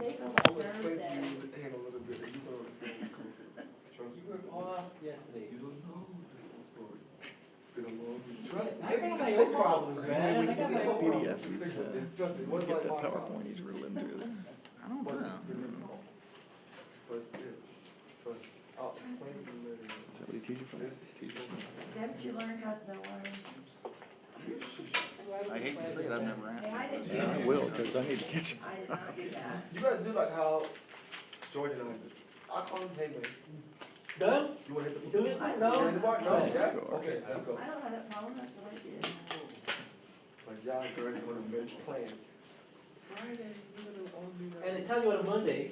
leave on I'm gonna explain to Thursday. you in a little bit, and you don't understand. Trust me. You were off yesterday. You don't know the story. It's been a long week. Trust me. I got my own problems, man. I got my own PDF. problems. Trust me, it wasn't Get like that my problem. PowerPoint, he's real into it. I don't But know. it's been resolved. But still, trust me. I'll explain to you later. Is that what he teaches from? Haven't you learned how to know learn? I hate to say it, I've never Hey, asked. I didn't do Yeah, I that. will, because I need to catch him. I did not do that. You guys do like how George and I did. I call him, hey man, Done? you wanna hit the Do it? You wanna No? hit the bar? No, Okay. yes? Okay, let's go. I don't have that problem, that's what I did. Like y'all girls wanna make plans. Friday, we're gonna all do that. And they tell you on a Monday.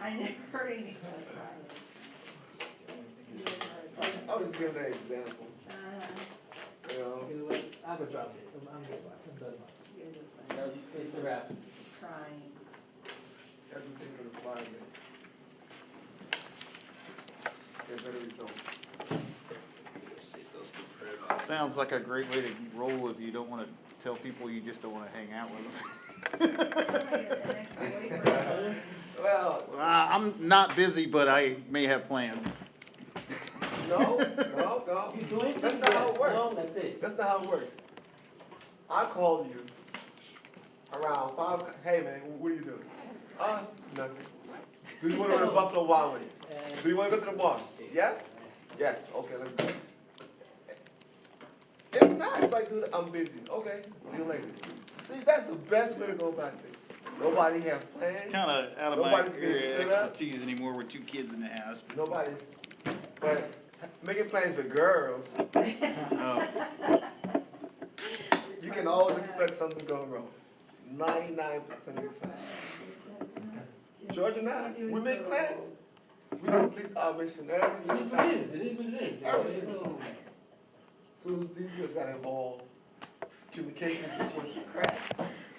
I never heard anything about Friday. I was just giving an example, you know. You know what? I'm gonna drop it. I'm done. It's a wrap. Crying. Everything in the fire, man. Get better results. Sounds like a great way to roll if you don't wanna tell people you just don't wanna hang out with them. Well, I'm not busy, but I may have plans. no. You do anything? That's not how it Yes. works. No, that's it. That's not how it works. I call you around 5, hey man, what are you doing? Nothing. Do you wanna go to Buffalo Wild Wings? Do you wanna go to the bar? Yes? Yes, okay, let's go. If not, like, dude, I'm busy. Okay, see you later. See, that's the best way to go about this. Nobody has plans. Kinda out of my Nobody's being area stood up. expertise anymore with 2 kids in the house. Nobody's, but making plans with girls, Oh, you can always expect something to go wrong. 99% of the time. George and I, we make plans. We complete our mission every It is single what it time. is. It is what it is. Every single time. So these girls got involved. Communication just went to crap.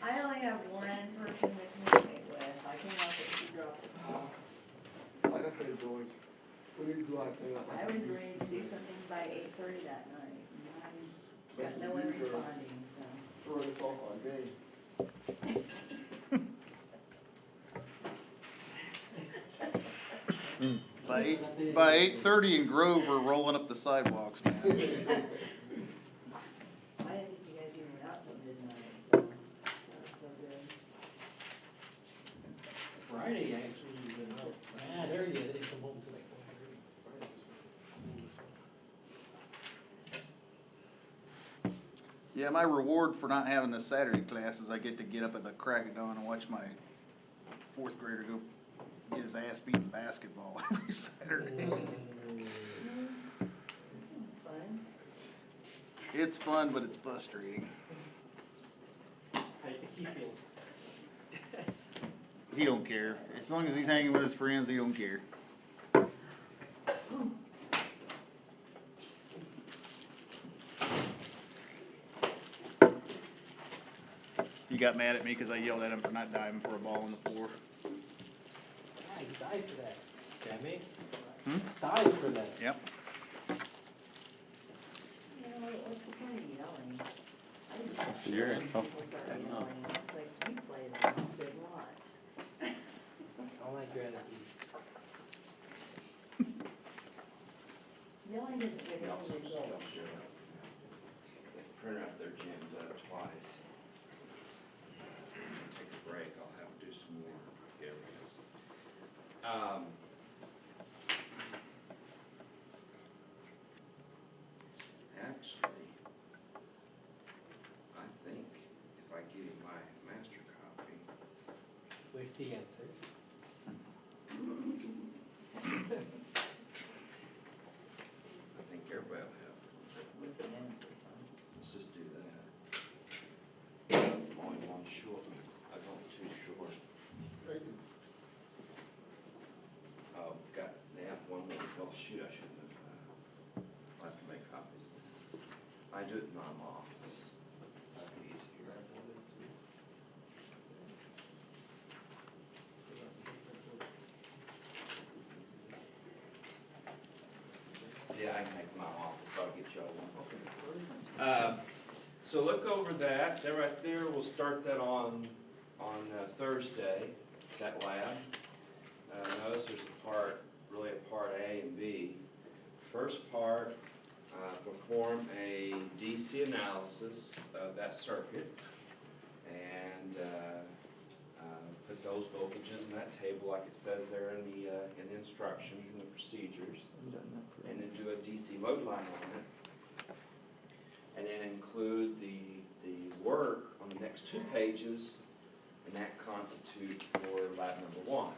I only have one person to communicate with. I can't help it, she dropped the call. Like I said, George, what do you do out there? I was ready to do something by 8:30 that night. And I got no one responding, so. Throw this off our game. by 8:30 in Grove, we're rolling up the sidewalks, man. I didn't think you guys even went out till midnight, so that was so good. Friday, actually, you went out. Man, early, I didn't come home till like 1:30. Yeah, my reward for not having the Saturday class is I get to get up at the crack of dawn and watch my 4th grader go get his ass beat in basketball every Saturday. That seems fun. It's fun, but it's frustrating. I think he feels. He don't care. As long as he's hanging with his friends, he don't care. He got mad at me because I yelled at him for not diving for a ball on the floor. Ah, he died for that. Damn Hmm? Died for that. Yep. You know, what's the point of yelling? I didn't Sure. when people start yelling. It's like, you play them, I'll say watch. I don't like your attitude. Yelling isn't good, it's only good. Printer out there jammed twice. Take a break, I'll have to do some more. Here it is. Actually, I think if I give you my master copy, With the answers. I think everybody will have. Let's just do that. Only one short, I was only 2 short. Oh, got, yeah, one more, oh shoot, I shouldn't have, I'll have to make copies. I do it in my office, that'd be easier. Yeah, I can make my office, I'll get y'all one. So look over that, right there, we'll start that on Thursday. that lab. Notice there's a part, really a part A and B. First part, perform a DC analysis of that circuit and put those voltages in that table like it says there in the instructions and the procedures. And then do a DC load line on it. And then include the work on the next 2 pages, and that constitutes for lab number 1.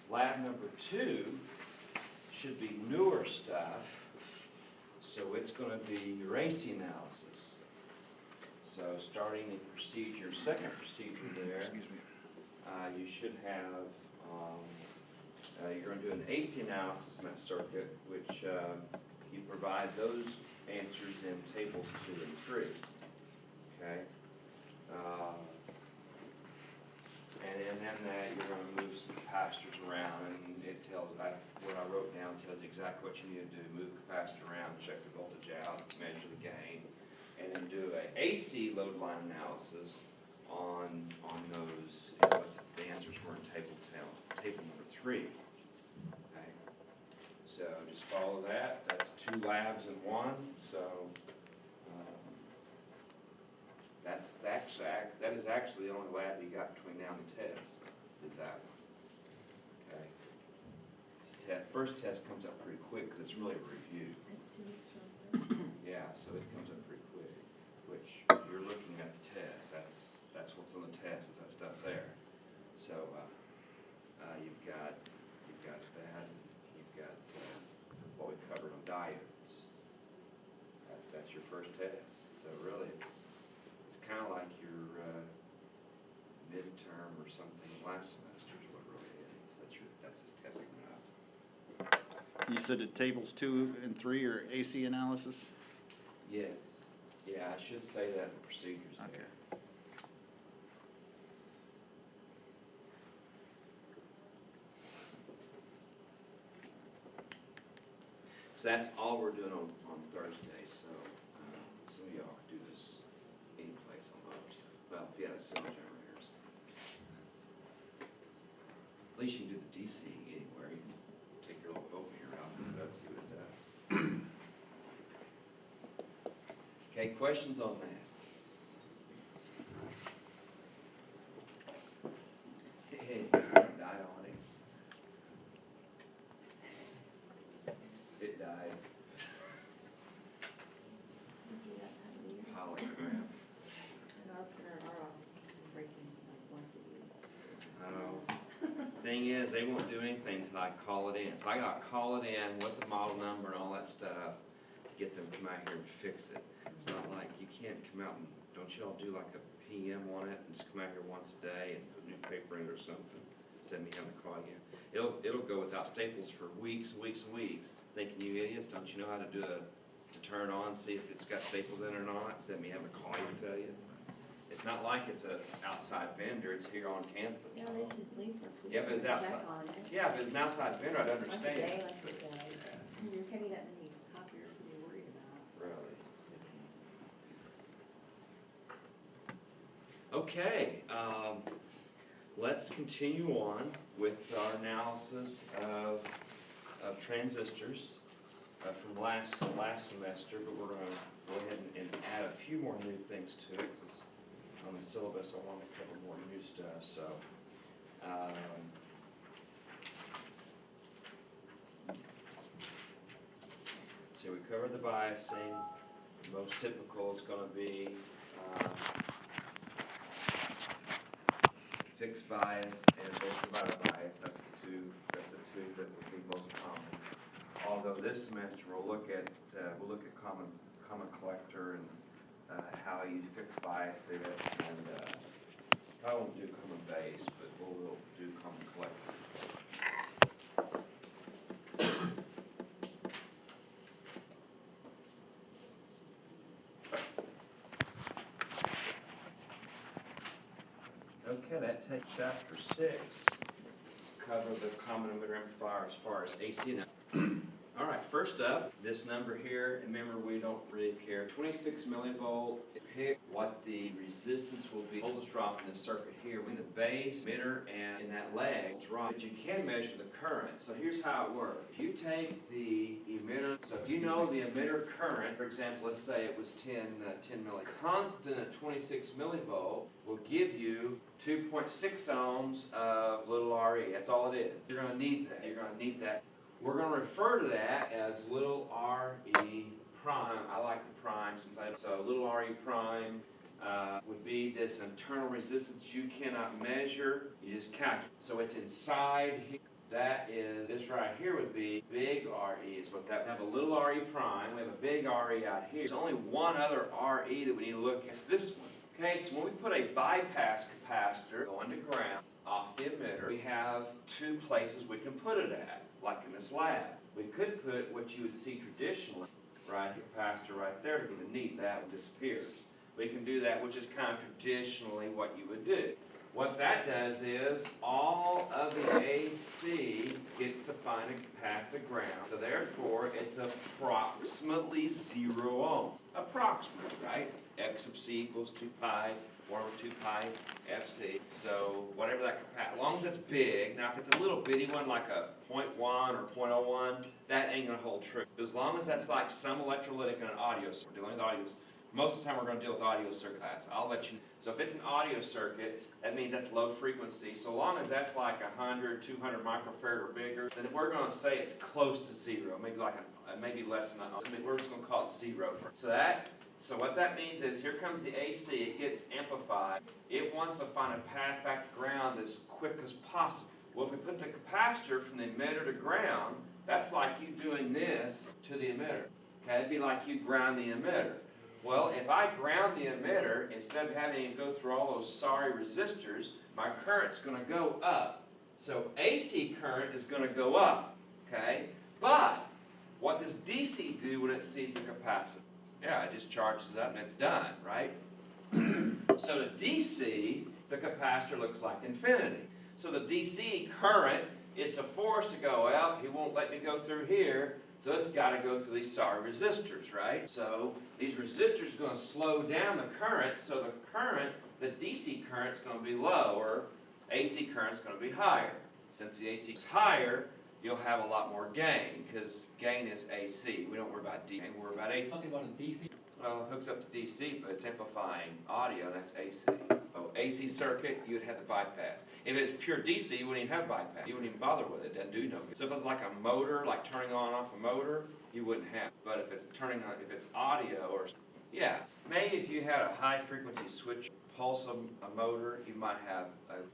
Lab number 2 should be newer stuff, so it's going to be your AC analysis. So starting the procedure, second procedure there, you should have, you're going to do an AC analysis in that circuit, which you provide those answers in tables 2 and 3. Okay? And then that you're going to move some capacitors around, and it tells, what I wrote down tells you exactly what you need to do. Move capacitor around, check the voltage out, measure the gain, and then do an AC load line analysis on those, what the answers were in table number 3. Okay? So just follow that. That's 2 labs in 1. So that is actually the only lab you got between now and the test, is that one. Okay. First test comes up pretty quick because it's really a review. It's 2 weeks from Yeah, so it comes up pretty quick, which you're looking at the test. That's what's on the test, is that stuff there. So you've got that. You've got what we covered on diodes. That's your first test. So really, it's kind of like your midterm or something last semester is what it really is. That's this test coming up. You said that tables 2 and 3 are AC analysis? Yeah, I should say that in the procedures there. Okay. So that's all we're doing on Thursday, so some of y'all could do this any place almost. Well, if you had a semi generators. At least you can do the DC anywhere. You can take your little voltmeter out and put it up, see what it does. Okay, questions on that? Hey, is this going to die on it? It died. Holy crap. And our printer in our office is breaking like once a week. I know. Thing is, they won't do anything until I call it in. So I got to call it in with the model number and all that stuff to get them to come out here and fix it. It's not like you can't come out and, don't you all do like a PM on it and just come out here once a day and put new paper in it or something instead of me having to call you. It'll go without staples for weeks and weeks and weeks. Thinking, you idiots, don't you know how to do to turn on, see if it's got staples in it or not, instead of me having to call you and tell you. It's not like it's an outside vendor, it's here on campus. Yeah, they should at least Yeah, but it's outside. check on it. Yeah, if it's an outside vendor, I'd understand. Like a day, like a day. You're getting that many copiers to be worried about. Really? Okay, let's continue on with our analysis of transistors from last semester, but we're going to go ahead and add a few more new things to it because on the syllabus I want to cover more new stuff. So, so we covered the biasing. The most typical is going to be fixed bias and base divided bias. That's the two that would be most common. Although this semester we'll look at common collector and how you fix bias it, and I won't do common base, but we'll do common collector. Okay, that takes chapter 6, cover the common emitter amplifier as far as AC now. All right, first up, this number here, remember we don't really care, 26 millivolt, pick what the resistance will be. Voltage drop in the circuit here, when the base, emitter, and in that leg drop, but you can measure the current. So here's how it works. If you take the emitter, so if you know the emitter current, for example, let's say it was 10 millivolts, constant at 26 millivolt will give you 2.6 ohms of little RE. That's all it is. You're going to need that. You're going to need that. We're going to refer to that as little RE prime. I like the prime since so little RE prime would be this internal resistance you cannot measure. You just calculate. So it's inside here. That is, this right here would be big RE is what that would have. A little RE prime. We have a big RE out here. There's only one other RE that we need to look at. It's this one. Okay, so when we put a bypass capacitor going to ground off the emitter, we have two places we can put it at, like in this lab. We could put what you would see traditionally, right, a capacitor right there. We don't need that, it disappears. We can do that, which is kind of traditionally what you would do. What that does is all of the AC gets to find a path to ground. So therefore, it's approximately 0 ohm. Approximately, right? X sub C equals 2 pi, 1 over 2 pi FC. So whatever that capacity, as long as it's big. Now if it's a little bitty one like a 0.1 or 0.01, that ain't gonna hold true. As long as that's like some electrolytic and an audio circuit, dealing with audios, most of the time we're gonna deal with audio circuit class. I'll let you know. So if it's an audio circuit, that means that's low frequency. So long as that's like 100, 200 microfarad or bigger, then we're gonna say it's close to 0, maybe like maybe less than that. We're just gonna call it 0. So what that means is, here comes the AC, it gets amplified. It wants to find a path back to ground as quick as possible. Well, if we put the capacitor from the emitter to ground, that's like you doing this to the emitter. Okay, it'd be like you ground the emitter. Well, if I ground the emitter, instead of having it go through all those sorry resistors, my current's going to go up. So AC current is going to go up, okay? But what does DC do when it sees the capacitor? Yeah, it just charges it up and it's done, right? So to DC, the capacitor looks like infinity. So the DC current is to force to go up. He won't let me go through here, so it's got to go through these sorry resistors, right? So these resistors are going to slow down the current, so the current, the DC current's going to be lower, AC current's going to be higher. Since the AC is higher, you'll have a lot more gain, because gain is AC. We don't worry about DC, we worry about AC. Something about a DC. Well, it hooks up to DC, but it's amplifying audio, that's AC. So AC circuit, you would have the bypass. If it's pure DC, you wouldn't even have bypass. You wouldn't even bother with it, it doesn't do no good. So if it's like a motor, like turning on and off a motor, you wouldn't have. But if it's turning on, if it's audio or, yeah, maybe if you had a high frequency switch, pulse a motor, you might have,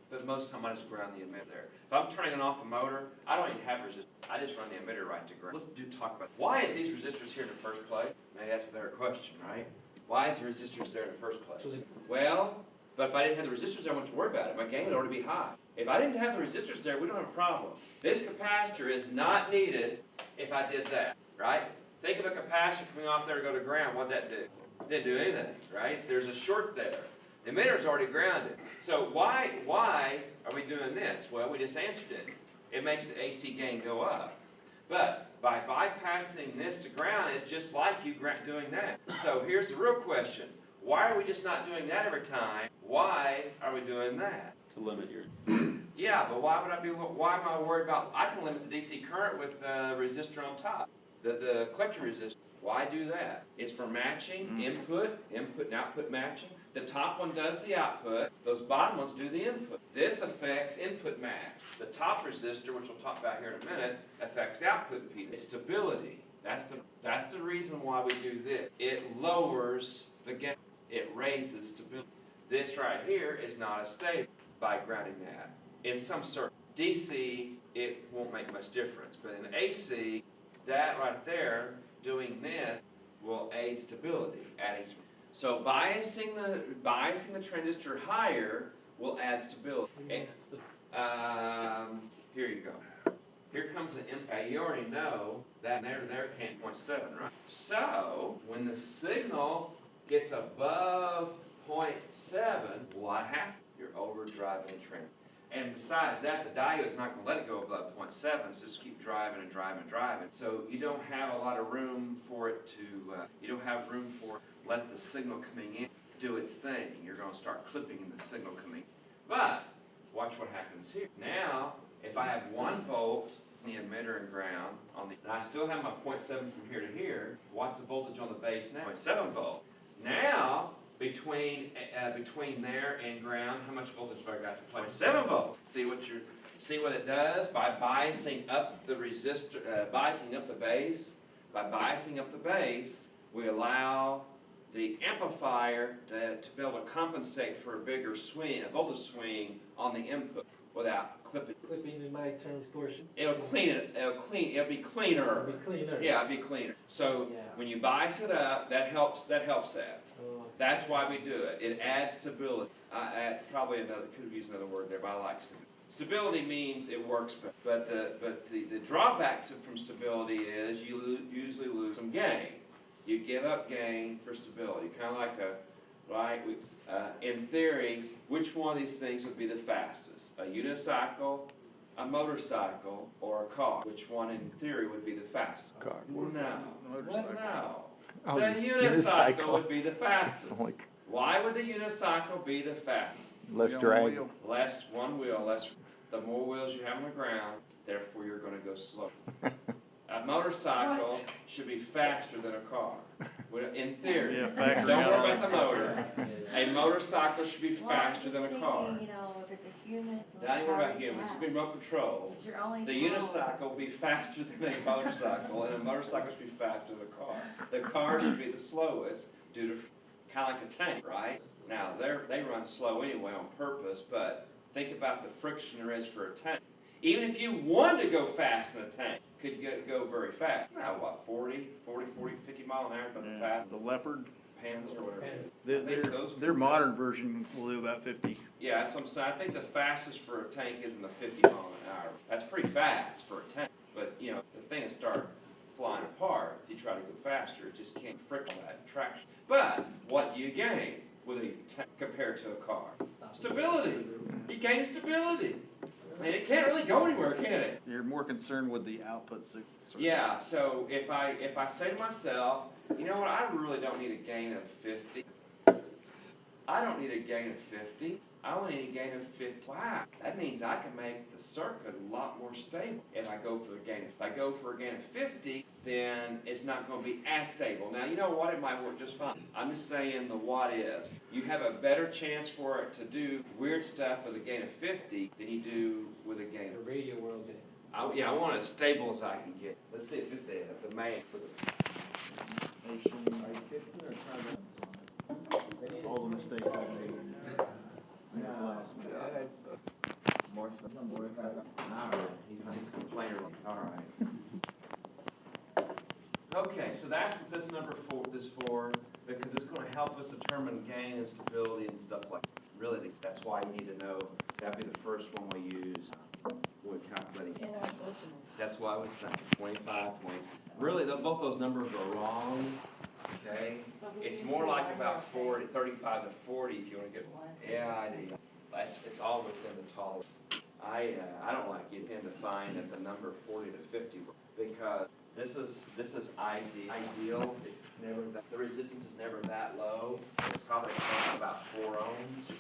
but most of the time I just ground the emitter there. If I'm turning off a motor, I don't even have resistors. I just run the emitter right to ground. Let's talk about why is these resistors here in the first place? Maybe that's a better question, right? Why is the resistors there in the first place? Well, but if I didn't have the resistors there, I wouldn't worry about it. My gain would already be high. If I didn't have the resistors there, we don't have a problem. This capacitor is not needed if I did that, right? Think of a capacitor coming off there to go to ground. What'd that do? It didn't do anything, right? There's a short there. The emitter's already grounded. So why are we doing this? Well, we just answered it. It makes the AC gain go up. But by bypassing this to ground, it's just like you doing that. So here's the real question. Why are we just not doing that every time? Why are we doing that? To limit your... Yeah, but why am I worried about, I can limit the DC current with the resistor on top, the collector resistor. Why do that? It's for matching, input and output matching. The top one does the output, those bottom ones do the input. This affects input match. The top resistor, which we'll talk about here in a minute, affects output impedance. It's stability. That's the reason why we do this. It lowers the gain. It raises stability. This right here is not as stable by grounding that. In some circuit, DC, it won't make much difference. But in AC, that right there, doing this, will aid stability, adding stability. So biasing the transistor higher will add stability. Here you go. Here comes an impact. You already know that there can't 0.7, right? So when the signal gets above 0.7, what happens? You're overdriving the transistor. And besides that, the diode is not gonna let it go above 0.7, so just keep driving and driving and driving. So you don't have a lot of room for it to, you don't have room for let the signal coming in do its thing. You're gonna start clipping in the signal coming in. But, watch what happens here. Now, if I have 1 volt in the emitter and ground, and I still have my 0.7 from here to here, what's the voltage on the base now? 0.7 volt. Now, between there and ground, how much voltage do I got to play? 7 volt. See what it does by biasing up the resistor, biasing up the base. By biasing up the base, we allow the amplifier to be able to compensate for a bigger swing, a voltage swing on the input without clipping. Clipping in my term distortion. It'll clean it. It'll be cleaner. It'll be cleaner. Yeah, it'll be cleaner. So Yeah. when you bias it up, that helps. That. Oh. That's why we do it. It adds stability. Probably could have used another word there, but I like stability. Stability means it works better. But the drawback from stability is you usually lose some gain. You give up gain for stability, kind of like in theory, which one of these things would be the fastest? A unicycle, a motorcycle, or a car? Which one in theory would be the fastest? Car. No. Motorcycle. No. Oh, The unicycle unicycle. would be the fastest. It's like Why would the unicycle be the fastest? less Be on drag. wheel. Less one wheel, the more wheels you have on the ground, therefore you're going to go slow. A motorcycle should be faster than a car, in theory. Yeah, factoring Don't out worry all about the that stuff. motor. Yeah. A motorcycle should be Well, faster I'm than a just car. thinking, you know, if it's a human, it's Not even like about humans, it's be remote control. It's your only The phone. unicycle will be faster than a motorcycle, and a motorcycle should be faster than a car. The car should be the slowest due to kind of like a tank, right? Now, they run slow anyway on purpose, but think about the friction there is for a tank. Even if you wanted to go fast in a tank, could go very fast. Now, what, 40, 50 mile an hour, but the Yeah, fast the Leopard, pans or whatever. Pans. I think those their could modern version will do about 50. Yeah, that's what I'm saying. I think the fastest for a tank is in the 50 mile an hour. That's pretty fast for a tank. But, you know, the thing will start flying apart if you try to go faster. It just can't frick all that traction. But what do you gain with a tank compared to a car? Stability. You gain stability. I mean, it can't really go anywhere, can it? You're more concerned with the output. Yeah, so if I say to myself, you know what, I really don't need a gain of 50. I don't need a gain of 50. I only need a gain of 50. Wow, that means I can make the circuit a lot more stable if I go for a gain. If I go for a gain of 50, then it's not going to be as stable. Now, you know what? It might work just fine. I'm just saying the what ifs. You have a better chance for it to do weird stuff with a gain of 50 than you do with a gain The of. radio world game. I want it as stable as I can get. Let's see if this is the main. All the mistakes I made. He's not a complainer. All right. Okay, so that's what this number is for, because it's going to help us determine gain and stability and stuff like that. Really, that's why you need to know. That'd be the first one we use when calculating. In our book. That's why we say 25, 20. Really, both those numbers are wrong. Okay, it's more like about 40, 35 to 40 if you want to get. Yeah, I do. It's all within the tolerance. I don't like you tend to find that the number 40 to 50 because this is ideal. It's never the resistance is never that low. It's probably about 4 ohms.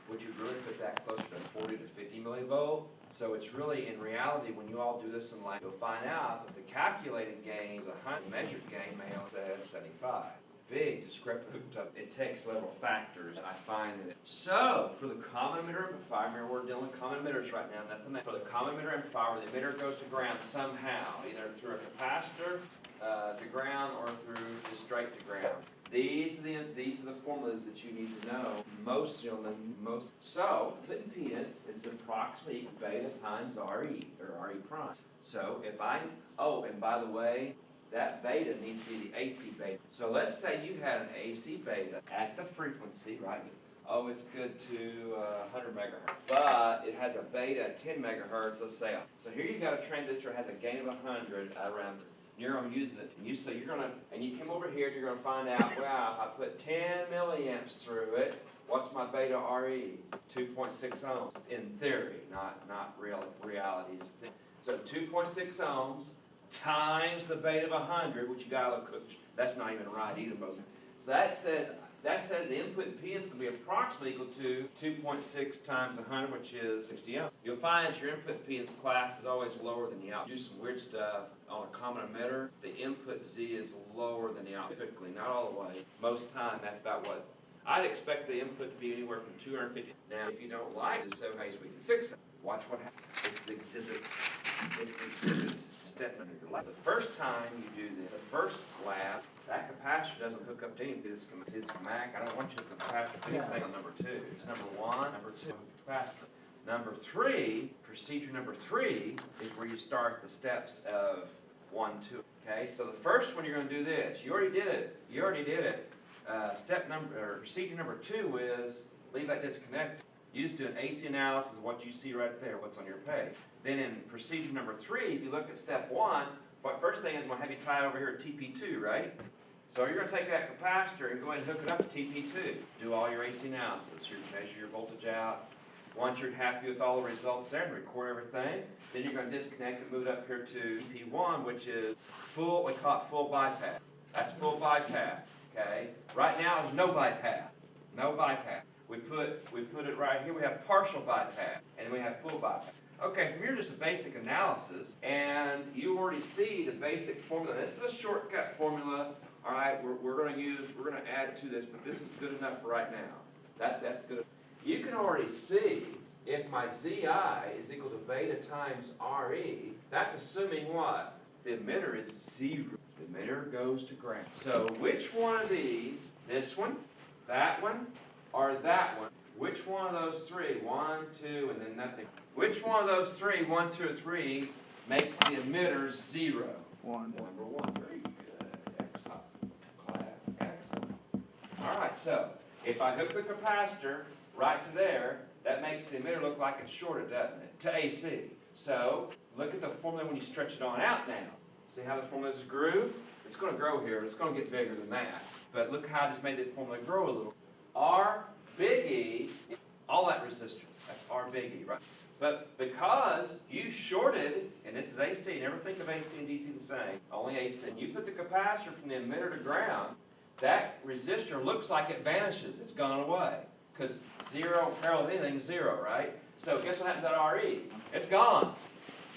Which would really put that closer to 40 to 50 millivolt. So it's really, in reality, when you all do this in life, you'll find out that the calculated gain is 100, measured gain may only say 75. Big discrepancy. It takes several factors, and I find that. So, for the common emitter amplifier, remember we're dealing with common emitters right now, nothing else. For the common emitter amplifier, the emitter goes to ground somehow, either through a capacitor to ground or through just straight to ground. These are the formulas that you need to know. Most gentlemen, so the impedance is approximately beta times RE, or RE prime. So if and by the way, that beta needs to be the AC beta. So let's say you had an AC beta at the frequency, right? Oh, it's good to 100 megahertz, but it has a beta at 10 megahertz, let's say. So here you got a transistor that has a gain of 100 around this. You're using it, and you come over here, and you're gonna find out, wow, if I put 10 milliamps through it, What's my beta RE? 2.6 ohms, in theory, not reality. So 2.6 ohms times the beta of 100, which you gotta look, that's not even right either, most. So that says the input impedance can be approximately equal to 2.6 times 100, which is 60 ohms. You'll find that your input impedance class is always lower than the output. Do some weird stuff on a common emitter. The input Z is lower than the output. Typically, not all the way. Most time, that's about what I'd expect the input to be anywhere from 250. Now, if you don't like it, 7 ways we can fix it. Watch what happens. It's the exhibit step under your lab. The first time you do this, the first lab, that capacitor doesn't hook up to anything. This is Mac. I don't want you to hook the capacitor to anything on number 2. It's number 1, number 2, capacitor. Number 3, procedure number 3 is where you start the steps of 1, 2. Okay, so the first one you're going to do this. You already did it. Procedure number 2 is leave that disconnected. You just do an AC analysis of what you see right there, what's on your page. Then in procedure number 3, if you look at step 1, first thing is I'm going to have you tie it over here at TP2, right? So you're going to take that capacitor and go ahead and hook it up to TP2. Do all your AC analysis. You measure your voltage out. Once you're happy with all the results there and record everything, then you're going to disconnect and move it up here to TP1, which is full, we call it full bypass. That's full bypass, okay? Right now there's no bypass. No bypass. We put it right here. We have partial bypass, and then we have full bypass. Okay, from here just a basic analysis, and you already see the basic formula. This is a shortcut formula. All right, we're going to add to this, but this is good enough for right now. That's good. You can already see if my Zi is equal to beta times Re. That's assuming what? The emitter is 0. The emitter goes to ground. So which one of these? This one, that one, or that one? Which one of those 3? 1, 2, and then nothing. Which one of those 3, 1, 2, or 3, makes the emitter 0? 1. Number 1. Very good. Excellent. Class. Excellent. All right, so if I hook the capacitor right to there, that makes the emitter look like it's shorted, doesn't it? To AC. So look at the formula when you stretch it on out now. See how the formula is grew? It's going to grow here. It's going to get bigger than that. But look how I just made the formula grow a little. R big E, all that resistance. That's R big E, right? But because you shorted, and this is AC, never think of AC and DC the same, only AC. You put the capacitor from the emitter to ground, that resistor looks like it vanishes. It's gone away. Because 0 parallel to anything is 0, right? So guess what happens to RE? It's gone.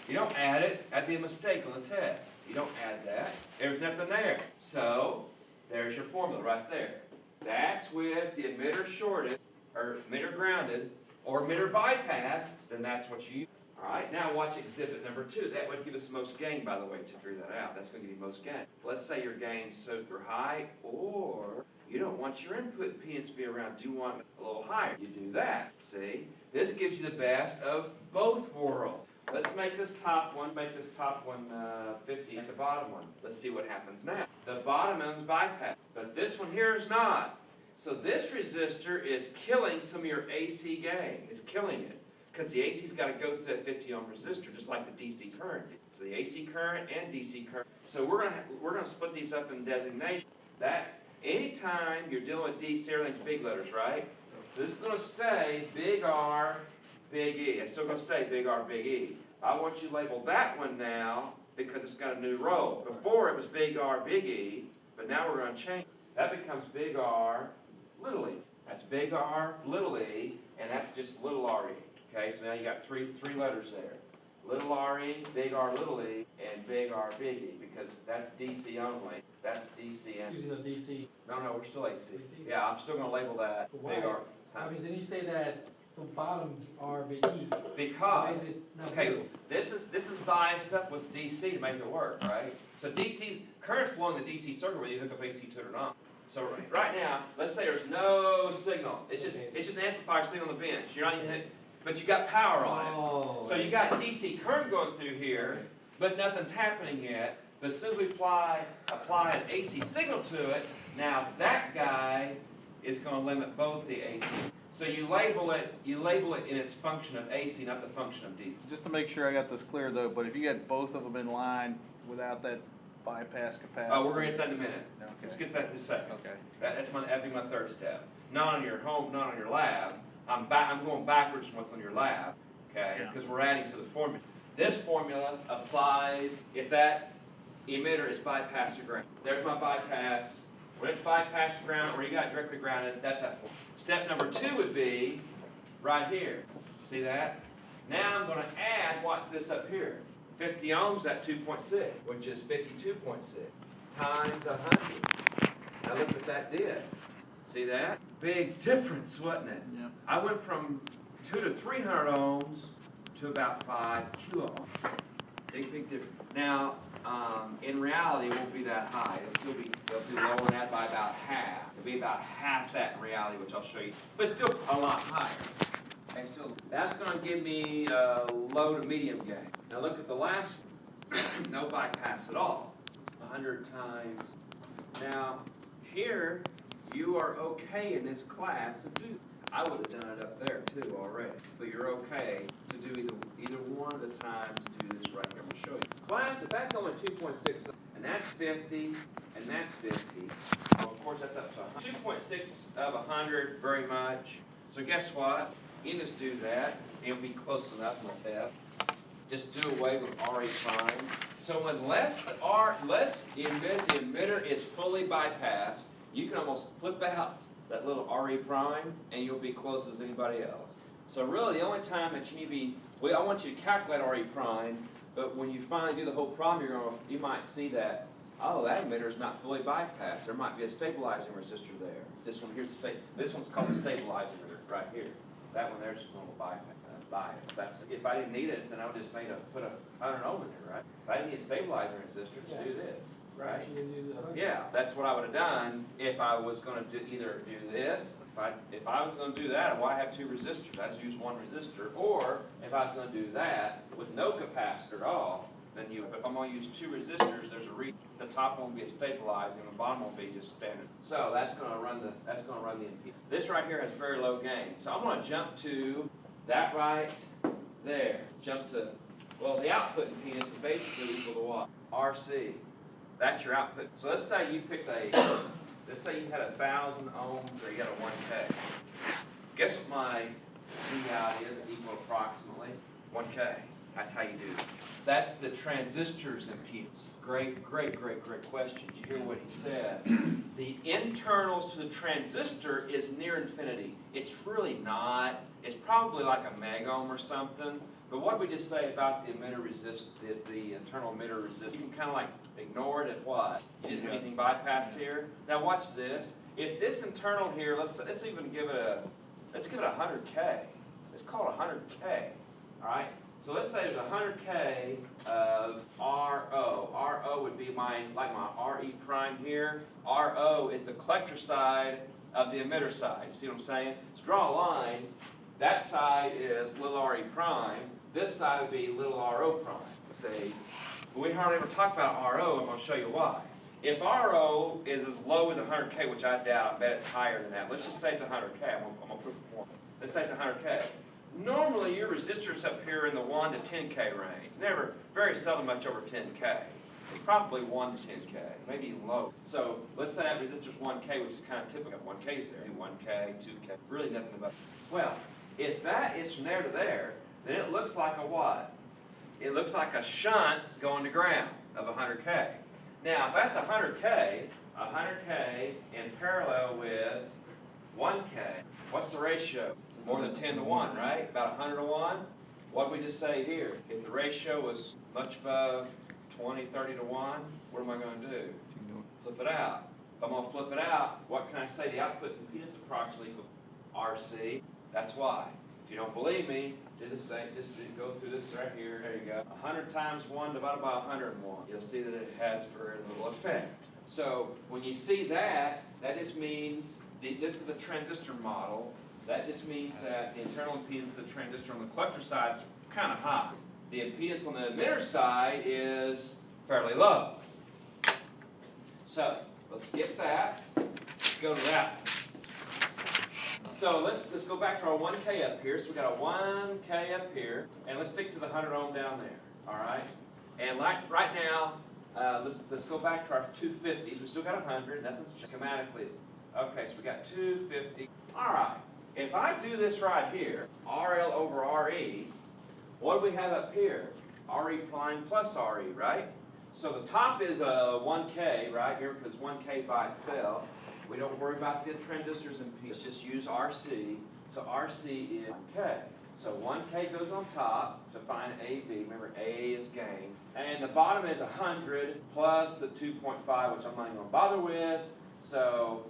You don't add it. That'd be a mistake on the test. You don't add that. There's nothing there. So there's your formula right there. That's with the emitter shorted, or emitter grounded, or emitter bypassed, then that's what you use. All right, now watch exhibit number 2. That would give us the most gain, by the way, to figure that out. That's going to give you most gain. Let's say your gain's super high, or you don't want your input impedance to be around, you want it a little higher. You do that, see? This gives you the best of both worlds. Let's make this top one 50 and the bottom one. Let's see what happens now. The bottom one's bypassed, but this one here is not. So this resistor is killing some of your AC gain. It's killing it because the AC's got to go through that 50 ohm resistor just like the DC current did. So the AC current and DC current. So we're gonna split these up in designation. That's anytime you're dealing with DC, everything's big letters, right? So this is going to stay big R, big E. It's still going to stay big R, big E. I want you to label that one now because it's got a new role. Before it was big R, big E, but now we're going to change. That becomes big R, little e. That's big R, little e, and that's just little re. Okay, so now you got three letters there. Little re, big R, little e, and big R, big E, because that's DC only. That's DC and Using the DC. no, we're still AC. AC? Yeah, I'm still going to label that Why? big R. I mean, didn't you say that the bottom R big E? Why Because is it not okay, 0? this is biased up with DC to make it work, right? So DC current's flowing the DC circuit whether you hook up AC to it or not. So right now, let's say there's no signal. It's just an amplifier sitting on the bench. You're not even, but you got power on it. Oh, So you got DC current going through here, but nothing's happening yet. But as soon as we apply an AC signal to it, now that guy is going to limit both the AC. So you label it in its function of AC, not the function of DC. Just to make sure I got this clear though, but if you get both of them in line without that bypass capacity. Oh, we're going to get that in a minute. Okay. Let's get that in a second. Okay. That'd be my third step. not on your home, not on your lab. I'm going backwards from what's on your lab, okay? Yeah. Because we're adding to the formula. This formula applies if that emitter is bypassed to ground. There's my bypass. When it's bypassed to ground, or you got it directly grounded, that's that formula. Step number 2 would be right here. See that? Now I'm going to add what to this up here? 50 ohms at 2.6, which is 52.6 times 100. Now look what that did. See that? Big difference, wasn't it? Yeah. I went from 200 to 300 ohms to about 5 kilo. Big difference. Now, in reality, it won't be that high. It'll be lower than that by about half. It'll be about half that in reality, which I'll show you. But still a lot higher. And still, that's going to give me low to medium gain. Now look at the last one. No bypass at all. 100 times. Now, here, you are okay in this class to do. I would have done it up there too already. But you're okay to do either one of the times to do this right here. I'm going to show you. Class, if that's only 2.6, and that's 50, and that's 50, well, of course that's up to 100. 2.6 of 100, very much. So guess what? You just do that. It'll be close enough on the test. Just do away with RE prime. So unless the emitter is fully bypassed, you can almost flip out that little RE prime, and you'll be close as anybody else. So really, the only time that you need to be, well, I want you to calculate RE prime, but when you finally do the whole problem, you might see that, oh, that emitter is not fully bypassed. There might be a stabilizing resistor there. This one here's the this one's called the stabilizing resistor right here. That one there's just a normal bypass. That's if I didn't need it, then I would just put a 100 ohm in there, right? If I didn't need a stabilizing resistor to do this, right? Yeah, that's what I would have done if I was going to either do this. If I was going to do that, why have 2 resistors? I just use 1 resistor. Or if I was going to do that with no capacitor at all, then if I'm going to use 2 resistors, there's a reason. The top one will be a stabilizing, the bottom will be just standard. So that's going to run the impedance. This right here has very low gain. So I'm going to jump to that right there. Jump to, well, the output impedance is basically equal to what? RC. That's your output. So let's say you picked let's say you had 1,000 ohms or you got a 1K. Guess what my Z out is equal approximately? 1K. That's how you do it. That's the transistor's impedance. Great question. Did you hear what he said? The internals to the transistor is near infinity. It's really not. It's probably like a megohm or something. But what did we just say about the emitter the internal emitter resistance? You can kind of like ignore it if what? You didn't have anything bypassed here. Now watch this. If this internal here, let's even give it a 100K. Let's call it 100K. All right. So let's say there's 100K of RO. RO would be my RE prime here. RO is the collector side of the emitter side. You see what I'm saying? So draw a line. That side is little RE prime. This side would be little RO prime. See, we hardly ever talk about RO. I'm going to show you why. If RO is as low as 100K, which I doubt, I bet it's higher than that. Let's just say it's 100K. I'm going to prove a point. Let's say it's 100K. Normally, your resistors up here in the 1 to 10K range. Never, very seldom much over 10K. It's probably 1 to 10K, maybe even low. So let's say that resistor's 1K, which is kind of typical. 1K's there. 1K, 2K, really nothing about it. Well, if that is from there to there, then it looks like a what? It looks like a shunt going to ground of 100K. Now, if that's 100K in parallel with 1K, what's the ratio? More than 10 to 1, right? About 100 to 1. What did we just say here? If the ratio was much above 20, 30 to 1, what am I going to do? Flip it out. If I'm going to flip it out, what can I say? The output impedance approximately equals RC. That's why. If you don't believe me, just go through this right here. There you go. 100 times 1 divided by 101. You'll see that it has very little effect. So when you see that, that just means this is the transistor model. That just means that the internal impedance of the transistor on the collector side is kind of high. The impedance on the emitter side is fairly low. So let's skip that. Let's go to that. So let's go back to our 1K up here. So we got a 1K up here, and let's stick to the 100 ohm down there. All right. And like right now, let's go back to our 250s. We still got 100. Nothing's schematically. Okay, so we got 250. All right, if I do this right here, RL over RE, what do we have up here? RE prime plus RE, right? So the top is a 1K, right here, because 1K by itself. We don't worry about the transistors and P, just use RC. So RC is 1K. So 1K goes on top to find AB. Remember, A is gain. And the bottom is 100 plus the 2.5, which I'm not even going to bother with. So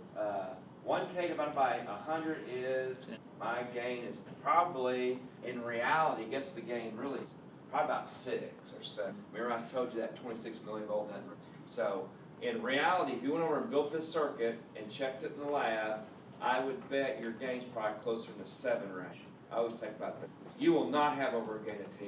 1K divided by 100 is, my gain is probably, in reality, guess the gain really is probably about 6 or 7. Remember I told you that 26 millivolt network. So in reality, if you went over and built this circuit and checked it in the lab, I would bet your gain's probably closer to 7 range. I always think about that. You will not have over a gain of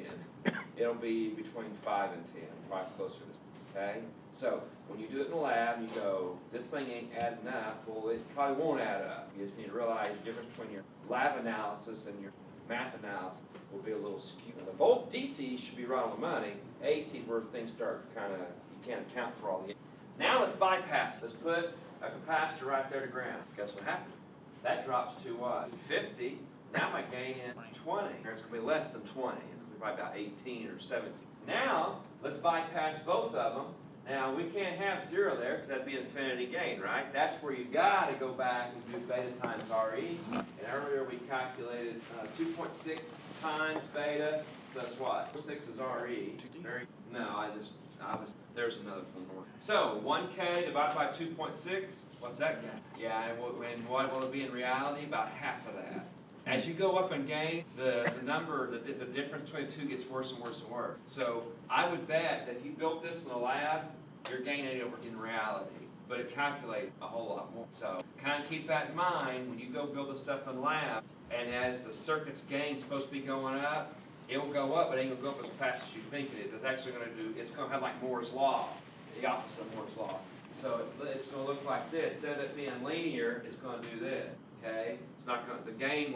10. It'll be between 5 and 10, probably closer to 10, okay? So when you do it in the lab, you go, this thing ain't adding up. Well, it probably won't add up. You just need to realize the difference between your lab analysis and your math analysis will be a little skewed. The volt DC should be right on the money. AC is where things start kind of, you can't account for all the. Now let's bypass. Let's put a capacitor right there to ground. Guess what happens? That drops to what? 50. Now my gain is 20. It's going to be less than 20. It's going to be probably about 18 or 17. Now, let's bypass both of them. Now, we can't have 0 there because that'd be infinity gain, right? That's where you got to go back and do beta times RE. And earlier we calculated 2.6 times beta. So that's what? 6 is RE. No, there's another formula. So 1K divided by 2.6, what's that gain? Yeah, and what will it be in reality? About half of that. As you go up in gain, the number, the difference between the two gets worse and worse and worse. So I would bet that if you built this in a lab, your gain ain't over in reality, but it calculates a whole lot more. So kind of keep that in mind when you go build this stuff in the lab, and as the circuit's gain is supposed to be going up, it will go up, but it ain't going to go up as fast as you think it is. It's actually going to do, it's going to have like Moore's Law, the opposite of Moore's Law. So it's going to look like this. Instead of it being linear, it's going to do this. Okay, it's not going. The gain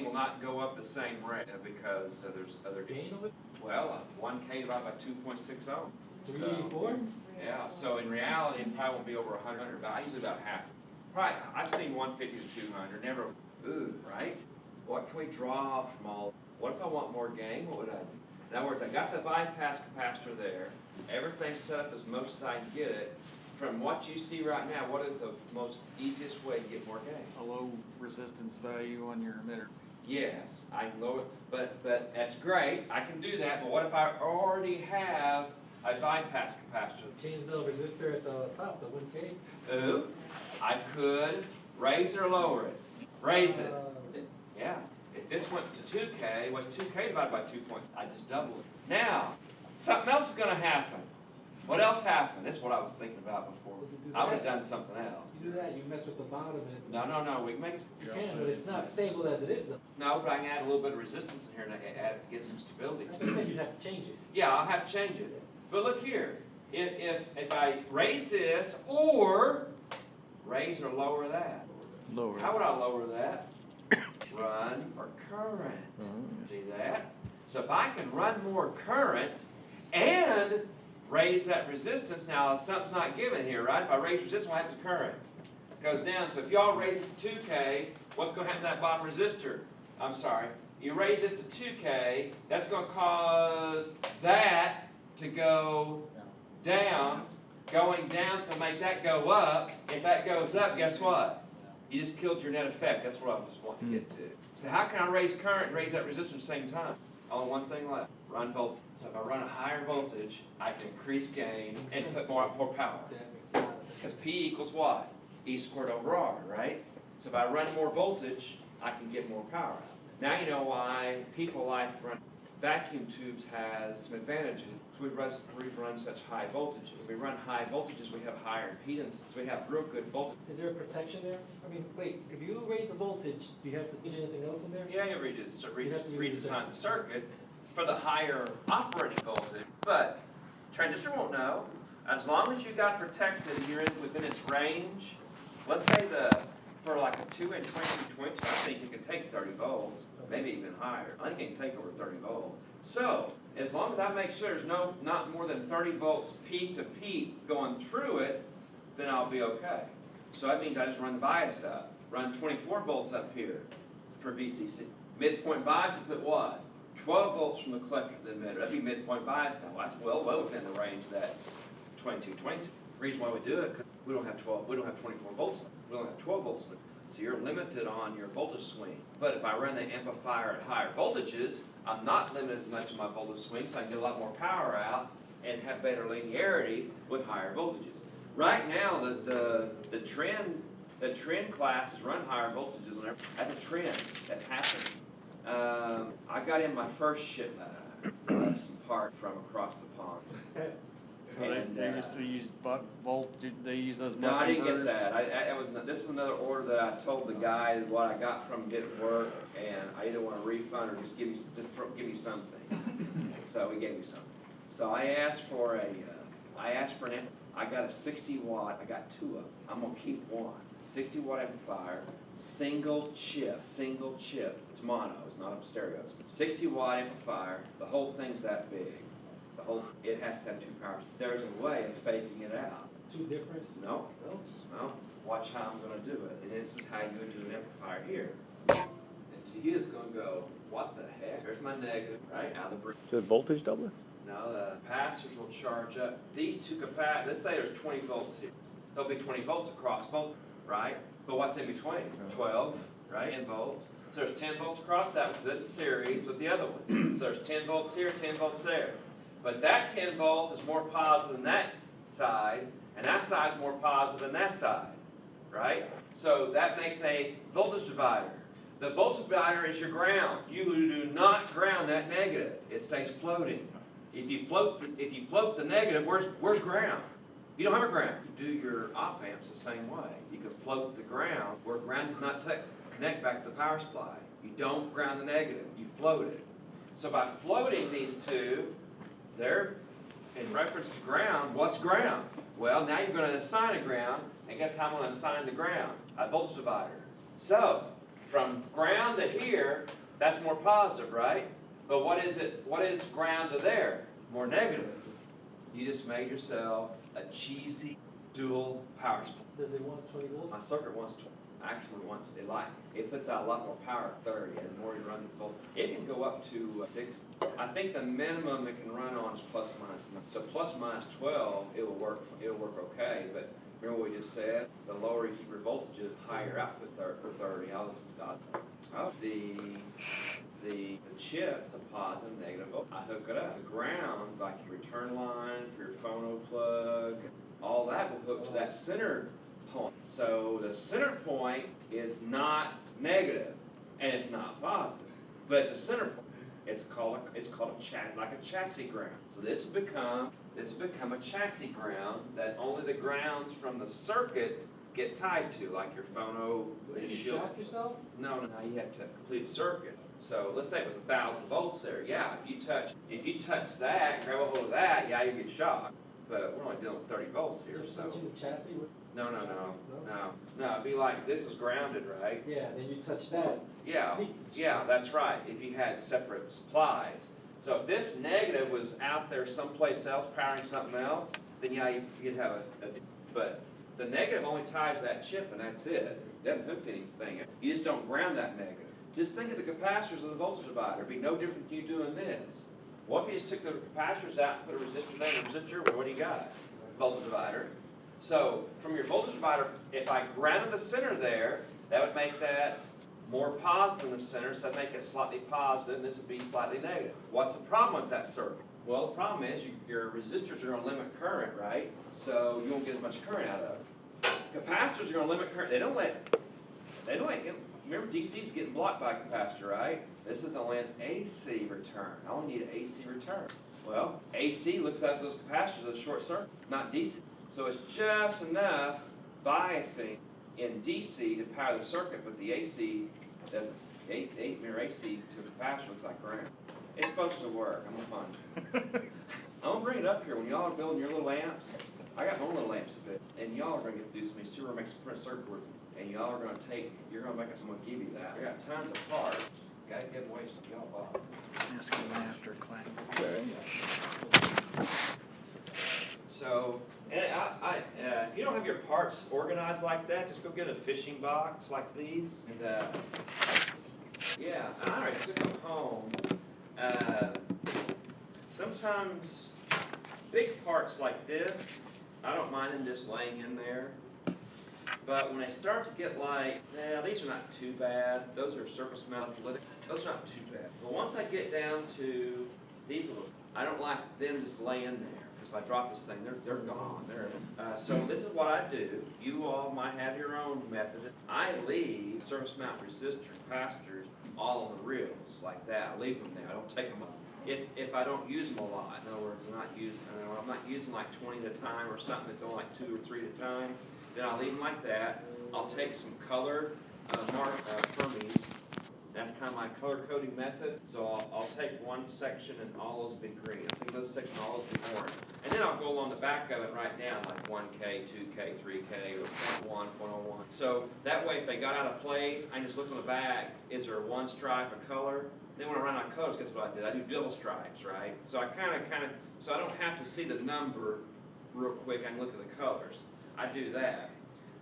will not go up the same rate because there's other gain of it. Well, 1K divided by 2.60. 384. Yeah. So in reality, it probably won't be over 100. But I usually about half. Right. I've seen 150 to 200. Never. Ooh. Right. What can we draw from all? What if I want more gain? What would I do? In other words, I got the bypass capacitor there. Everything's set up as most as I can get it. From what you see right now, what is the most easiest way to get more gain? A low resistance value on your emitter. Yes, I can lower it, but that's great. I can do that, but what if I already have a bypass capacitor? Change the resistor at the top, the 1K. Ooh, I could raise it or lower it. Raise it. Yeah. If this went to 2K, what's 2K divided by 2 points? I just doubled it. Now, something else is going to happen. What else happened? This is what I was thinking about before. I would have done something else. You do that, you mess with the bottom and No, we can make it. you can, but it's not stable as it is though. No, but I can add a little bit of resistance in here and get some stability. I think you'd have to change it. Yeah, I'll have to change it. But look here, if I raise this or raise or lower that. Lower. How would I lower that? Run or current. See that? So if I can run more current and raise that resistance, now something's not given here, right? If I raise resistance, what happens to current? It goes down. So if y'all raise this to 2K, what's going to happen to that bottom resistor? I'm sorry. You raise this to 2K, that's going to cause that to go down. Going down is going to make that go up. If that goes up, guess what? You just killed your net effect. That's what I was wanting to get to. So how can I raise current and raise that resistance at the same time? Only one thing left. Run voltage. So if I run a higher voltage, I can increase gain and put more power. That makes a lot of sense. Because P equals what? E squared over R, right? So if I run more voltage, I can get more power out. Now you know why people like to run vacuum tubes has some advantages. So we run such high voltages. If we run high voltages, we have higher impedance. So we have real good voltage. Is there a protection there? I mean, wait, if you raise the voltage, do you have to change anything else in there? Yeah, you redesign the circuit for the higher operating voltage. But transistor won't know. As long as you got protected, you're within its range. Let's say for like a 2-inch 22-inch, I think it can take 30 volts, maybe even higher. I think it can take over 30 volts. So as long as I make sure there's not more than 30 volts peak to peak going through it, then I'll be okay. So that means I just run the bias up. Run 24 volts up here for VCC. Midpoint bias, I put what? 12 volts from the collector to the emitter. That'd be midpoint bias now. That's well within the range of that 22. The reason why we do it, because we don't have 24 volts. We only have 12 volts. So you're limited on your voltage swing. But if I run the amplifier at higher voltages, I'm not limited as much in my voltage swing, so I can get a lot more power out and have better linearity with higher voltages. Right now, the trend classes run higher voltages on everything. That's a trend that's happening. I got in my first ship some part from across the pond. So they just use buck volt, they use those buck No, I didn't get inverters? that. This is another order that I told the guy what I got from didn't work, and I either want a refund or just give me something. So he gave me something. So I asked for an I got a 60 watt, I got two of them. I'm gonna keep one. 60 watt amplifier, single chip. It's mono, it's not a stereo. It's 60 watt amplifier, the whole thing's that big. It has to have two powers. There's a way of faking it out. Two difference? No. Watch how I'm gonna do it. And this is how you would do an amplifier here. And to you it's gonna go, what the heck? There's my negative, right? Out of the brick. Is it voltage doubler? Now the capacitors will charge up. These two capacitors, let's say there's 20 volts here. There'll be 20 volts across both, right? But what's in between? 12, right, 10 volts. So there's 10 volts across that one, because it's in series with the other one. So there's 10 volts here, 10 volts there. But that 10 volts is more positive than that side, and that side's more positive than that side, right? So that makes a voltage divider. The voltage divider is your ground. You do not ground that negative. It stays floating. If you float the negative, where's ground? You don't have a ground. You can do your op amps the same way. You can float the ground where ground does not connect back to the power supply. You don't ground the negative. You float it. So by floating these two, they're in reference to ground. What's ground? Well, now you're going to assign a ground, and guess how I'm going to assign the ground? A voltage divider. So from ground to here, that's more positive, right? But what is ground to there? More negative. You just made yourself a cheesy dual power supply. Does it want 20 volts? My circuit wants 20. Actually wants it puts out a lot more power at 30, and the more you run the volt, it can go up to 6. I think the minimum it can run on is plus minus. So plus minus 12, it will work okay. But remember what we just said? The lower you keep your voltages, higher output for 30. The chip is a positive, negative volt. I hook it up. The ground, like your return line for your phono plug, all that will hook to that center point. So the center point is not negative and it's not positive, but it's a center point. It's called a chassis ground. So this will become a chassis ground that only the grounds from the circuit get tied to, like your phono. Did you shock yourself? No, you have to complete a circuit. So let's say it was 1,000 volts there. Yeah, if you touch that, grab a hold of that, yeah, you get shocked. But we're only dealing with 30 volts here, Just so. touching the chassis? No. It'd be like this is grounded, right? Yeah, then you touch that. Yeah, that's right. If you had separate supplies. So if this negative was out there someplace else powering something else, then yeah, you'd have but the negative only ties that chip and that's it. It doesn't hook to anything. You just don't ground that negative. Just think of the capacitors of the voltage divider. It'd be no different than you doing this. What if you just took the capacitors out and put a resistor there and a resistor? Well, what do you got? Voltage divider. So from your voltage divider, if I grounded the center there, that would make that more positive than the center, so that'd make it slightly positive, and this would be slightly negative. What's the problem with that circuit? Well, the problem is your resistors are going to limit current, right? So you won't get as much current out of it. Capacitors are going to limit current. They don't let, remember DC's getting blocked by a capacitor, right? This is only an AC return. I only need an AC return. Well, AC looks at those capacitors as a short circuit, not DC. So it's just enough biasing in DC to power the circuit, but the AC doesn't. Mirror AC to the capacitor looks like ground. It's supposed to work. I'm gonna find it. I'm gonna bring it up here when y'all are building your little amps. I got my own little amps to build, and y'all are gonna get to do some of these too. We're gonna make some printed circuit boards, and y'all are gonna make us. I'm gonna give you that. I got tons of parts. Gotta give away some y'all bought. Ask him after class. So, and if you don't have your part parts organized like that, just go get a fishing box like these. And yeah, I already took them home. Sometimes big parts like this, I don't mind them just laying in there. But when they start to get like, these are not too bad. Those are surface mount lytic. Those are not too bad. But once I get down to these little, I don't like them just laying there. Because if I drop this thing, they're gone. So this is what I do. You all might have your own method. I leave surface mount resistor capacitors all on the reels like that. I leave them there. I don't take them up. If I don't use them a lot, in other words, I'm not using like 20 at a time or something. It's only like 2 or 3 at a time. Then I'll leave them like that. I'll take some colored Hermes. That's kind of my color coding method. So I'll take one section and all those will be green. I'll take those sections and all those will be orange. And then I'll go along the back of it and write down like 1K, 2K, 3K, or 0.1, 0.01. So that way if they got out of place, I just look on the back, is there one stripe of color? Then when I run out of colors, guess what I did? I do double stripes, right? So I kind of, so I don't have to see the number real quick. I can look at the colors. I do that.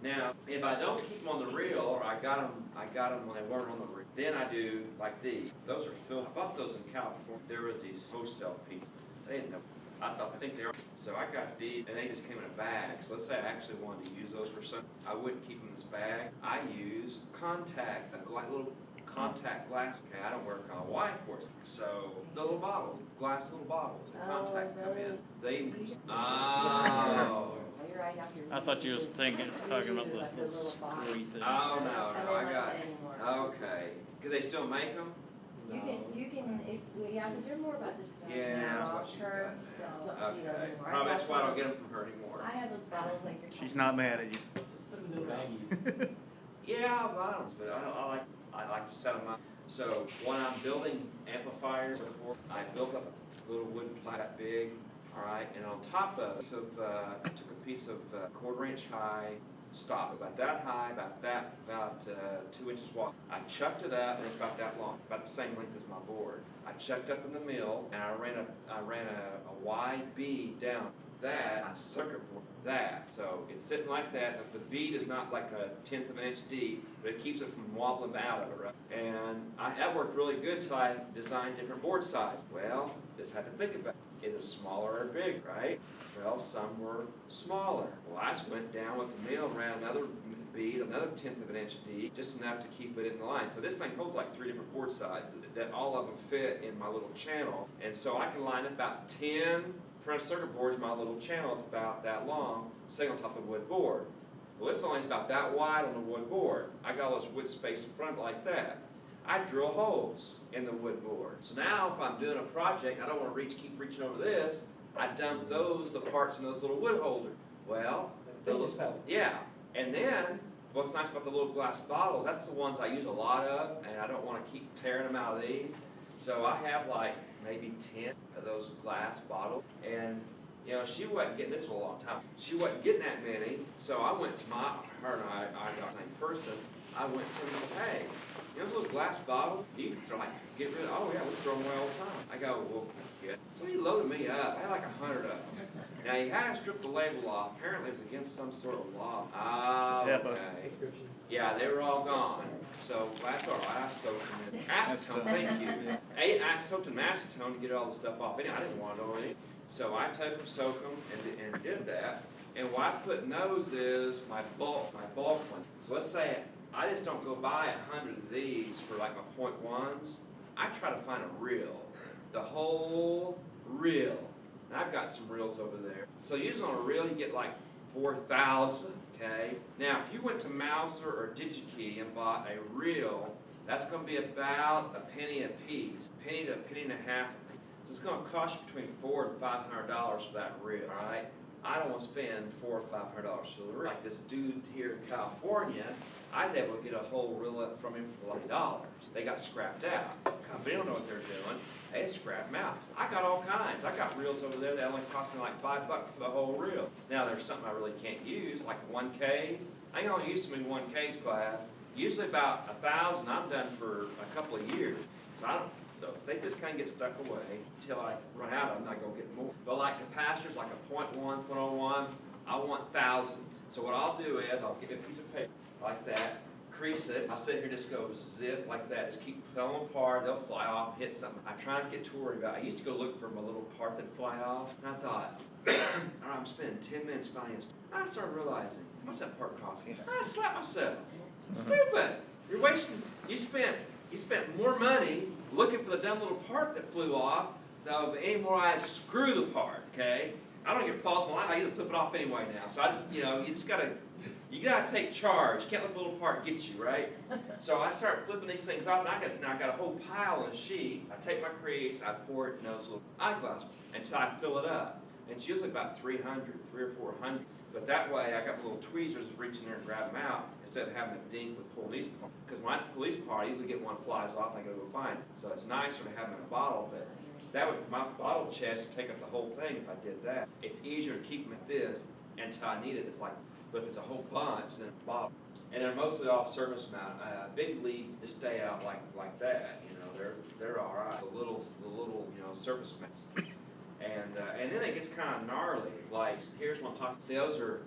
Now, if I don't keep them on the reel, or I got them when they weren't on the reel, then I do like these. Those are filled. I bought those in California. There was these wholesale people. They didn't know. I think they were. So I got these, and they just came in a bag. So let's say I actually wanted to use those for something. I wouldn't keep them in this bag. I use contact, little contact glass. Okay, I don't work on a wife for it. So the little bottle, glass little bottles, the contact come in. They even oh. I thought you was talking about this little screwy things. Oh no, I got it. Okay. Do they still make them? You can, yeah, but they're more about this stuff. Yeah, that's what she's got. So, don't see those Okay. anymore. Probably that's why I don't get them from her anymore. I have those bottles like you're. She's not mad at you. Just put them in baggies. Yeah, bottoms, but I like to set them up. So when I'm building amplifiers, I built up a little wooden plate that big. All right, and on top of it, I took a piece of 1/4 inch high stop, about that high, about 2 inches wide. I chucked it up, and it's about that long, about the same length as my board. I chucked up in the mill, and I ran a wide bead down that circuit board. So it's sitting like that. The bead is not like 1/10 of an inch deep, but it keeps it from wobbling out of it, right? And that worked really good till I designed different board sizes. Well, just had to think about it. Is it smaller or big, right? Well, some were smaller. Well, I just went down with the mill and ran another bead, another 1/10 of an inch deep, just enough to keep it in the line. So this thing holds like 3 different board sizes that all of them fit in my little channel. And so I can line up about 10 printed circuit boards in my little channel. It's about that long, sitting on top of the wood board. Well, this only is about that wide on the wood board. I got all this wood space in front like that. I drill holes in the wood board. So now if I'm doing a project, I don't want to keep reaching over this, I dump the parts in those little wood holders. Well, yeah. And then, what's nice about the little glass bottles, that's the ones I use a lot of, and I don't want to keep tearing them out of these. So I have like maybe 10 of those glass bottles. And you know, she wasn't getting this for a long time. She wasn't getting that many, so I went to her and I got the same person. I went to her and said, hey, you know those glass bottles? You can get rid of. Oh yeah, we throw them away all the time. I go, well, yeah. So he loaded me up. I had like 100 of them. Now he had to strip the label off. Apparently it was against some sort of law. Oh, okay. Yeah, they were all gone. So that's all right. I soaked them in acetone. Thank you. I soaked them in acetone to get all the stuff off. I didn't want to know anything. So I took them, soaked them, and did that. And what I put in those is my bulk one. So let's say I just don't go buy 100 of these for like my .1s. I try to find a reel, the whole reel. And I've got some reels over there. So using on a reel, you get like 4,000. Okay. Now, if you went to Mouser or DigiKey and bought a reel, that's going to be about a penny a piece, penny to a penny and a half. So it's going to cost you between $400 and $500 for that reel. All right. I don't want to spend $400 or $500 for the reel. Like this dude here in California, I was able to get a whole reel up from him for like $80. They got scrapped out. Company don't know what they're doing. They scrap them out. I got all kinds. I got reels over there that only cost me like $5 for the whole reel. Now there's something I really can't use, like 1Ks. I can only use so many 1Ks class. Usually about 1,000 I'm done for a couple of years. So they just kind of get stuck away until I run out of them. I go get more. But like capacitors, like a .1, .01, I want thousands. So what I'll do is I'll get a piece of paper like that, crease it. I'll sit here and just go zip like that. Just keep pulling them apart. They'll fly off and hit something. I try not to get too worried about it. I used to go look for my little part that fly off, and I thought, all right, I'm spending 10 minutes finding it. I started realizing, how much that part cost me? I slapped myself. Stupid. You're wasting. You spent more money looking for the dumb little part that flew off. So anymore, I screw the part. Okay. I don't get false in my life. I either flip it off anyway now. So I just, you gotta take charge. You can't let the little part get you, right? So I start flipping these things off, and now I got a whole pile on a sheet. I take my crease, I pour it in those little eyeglass until I fill it up. And it's usually about 300 or 400. But that way, I got my little tweezers to reach in there and grab them out instead of having a dink with pulling these apart. Because when I pull these apart, I usually get one flies off, and I gotta go find it. So it's nicer to have them in a bottle, but that would, my bottle chest would take up the whole thing if I did that. It's easier to keep them at this until I need it. It's like, but if it's a whole bunch, then a bottle. And they're mostly all surface mount. Big lead just stay out like that. You know, they're all right. The little surface mounts. And then it gets kind of gnarly. Like here's what I'm talking. See, those are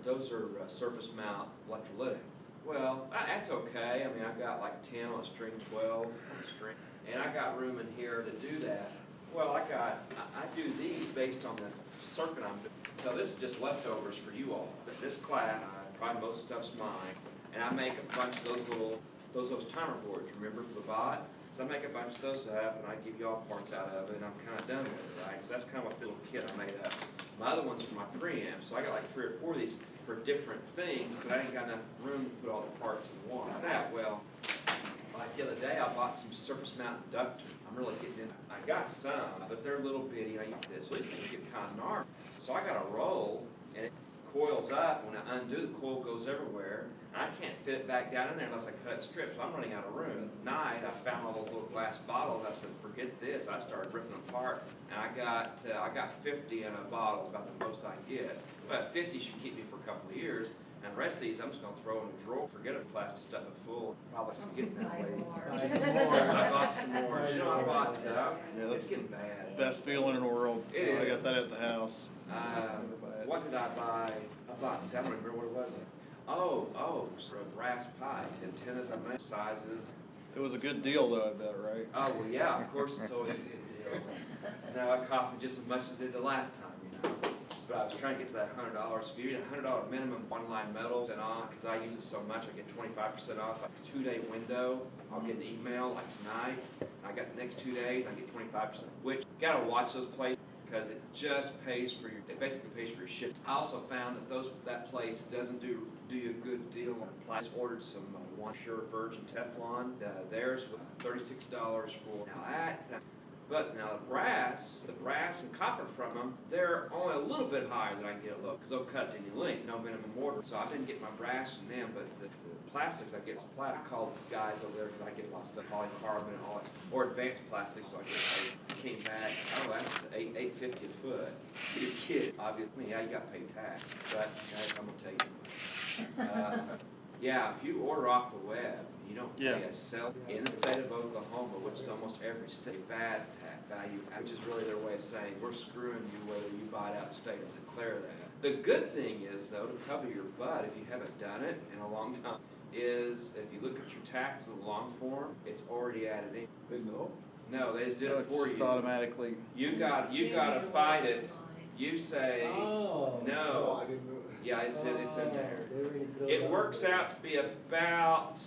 surface mount electrolytic. Well, that's okay. I mean, I've got like 10 on a string, 12 on a string, and I got room in here to do that. Well, I do these based on the circuit I'm doing. So this is just leftovers for you all. But this class, probably most stuff's mine, and I make a bunch of those timer boards. Remember for the bot? So I make a bunch of those up, and I give you all parts out of it, and I'm kind of done with it, right? So that's kind of what the little kit I made up. My other one's for my preamp, so I got like 3 or 4 of these for different things, but I ain't got enough room to put all the parts in one. Well, like the other day, I bought some surface mount inductors. I'm really getting in. I got some, but they're little bitty. I use this. So these things get kind of gnarly. So I got a roll, and it coils up. When I undo, the coil goes everywhere. I can't fit it back down in there unless I cut strips. So I'm running out of room. At night, I found all those little glass bottles. I said, forget this. I started ripping them apart, and I got 50 in a bottle, about the most I can get. But 50 should keep me for a couple of years. And the rest of these, I'm just going to throw in a drawer. Forget it, plastic stuff it full. Probably I'm getting that way. Buy some more. I bought some more. You know, I bought. Yeah, It's that's getting bad. best feeling in the world. It I is. got that at the house. What did I buy? I don't remember what it was. So a brass pipe, antennas, I made sizes. It was a good deal though, I bet, right? Oh, well, yeah, of course it's always a good deal. Now it cost me just as much as it did the last time, you know. But I was trying to get to that $100. If you need a $100 minimum one-line metals and on, because I use it so much, I get 25% off. Like a 2-day window, I'll get an email like tonight. I got the next 2 days, I get 25%. Which, you gotta watch those places, because it just pays for your, it basically pays for your ship. I also found that that place doesn't do you a good deal on plastic. I ordered some one pure virgin Teflon. Theirs was $36 for. Now that's. But now the brass and copper from them, they're only a little bit higher than I can get at low, because they'll cut it any length, no minimum order. So I didn't get my brass from them, but the plastics I get supply. I called the guys over there because I get a lot of stuff, polycarbonate and all that stuff, or advanced plastics. So I came back. Oh, that's $8.50 a foot. So you're kidding, obviously. Yeah, you got to pay tax, but guys, I'm gonna tell you. Yeah, if you order off the web, you don't pay a cent in the state of Oklahoma, which is almost every state, VAT tax value, which is really their way of saying we're screwing you whether you buy it out of state or declare that. The good thing is, though, to cover your butt, if you haven't done it in a long time, is if you look at your tax in the long form, it's already added in. They know? No, they just did it for It's just you. automatically. You got to fight it. You say Oh. No, no. I didn't know. Yeah, it's in there. They already throw It out. works out to be about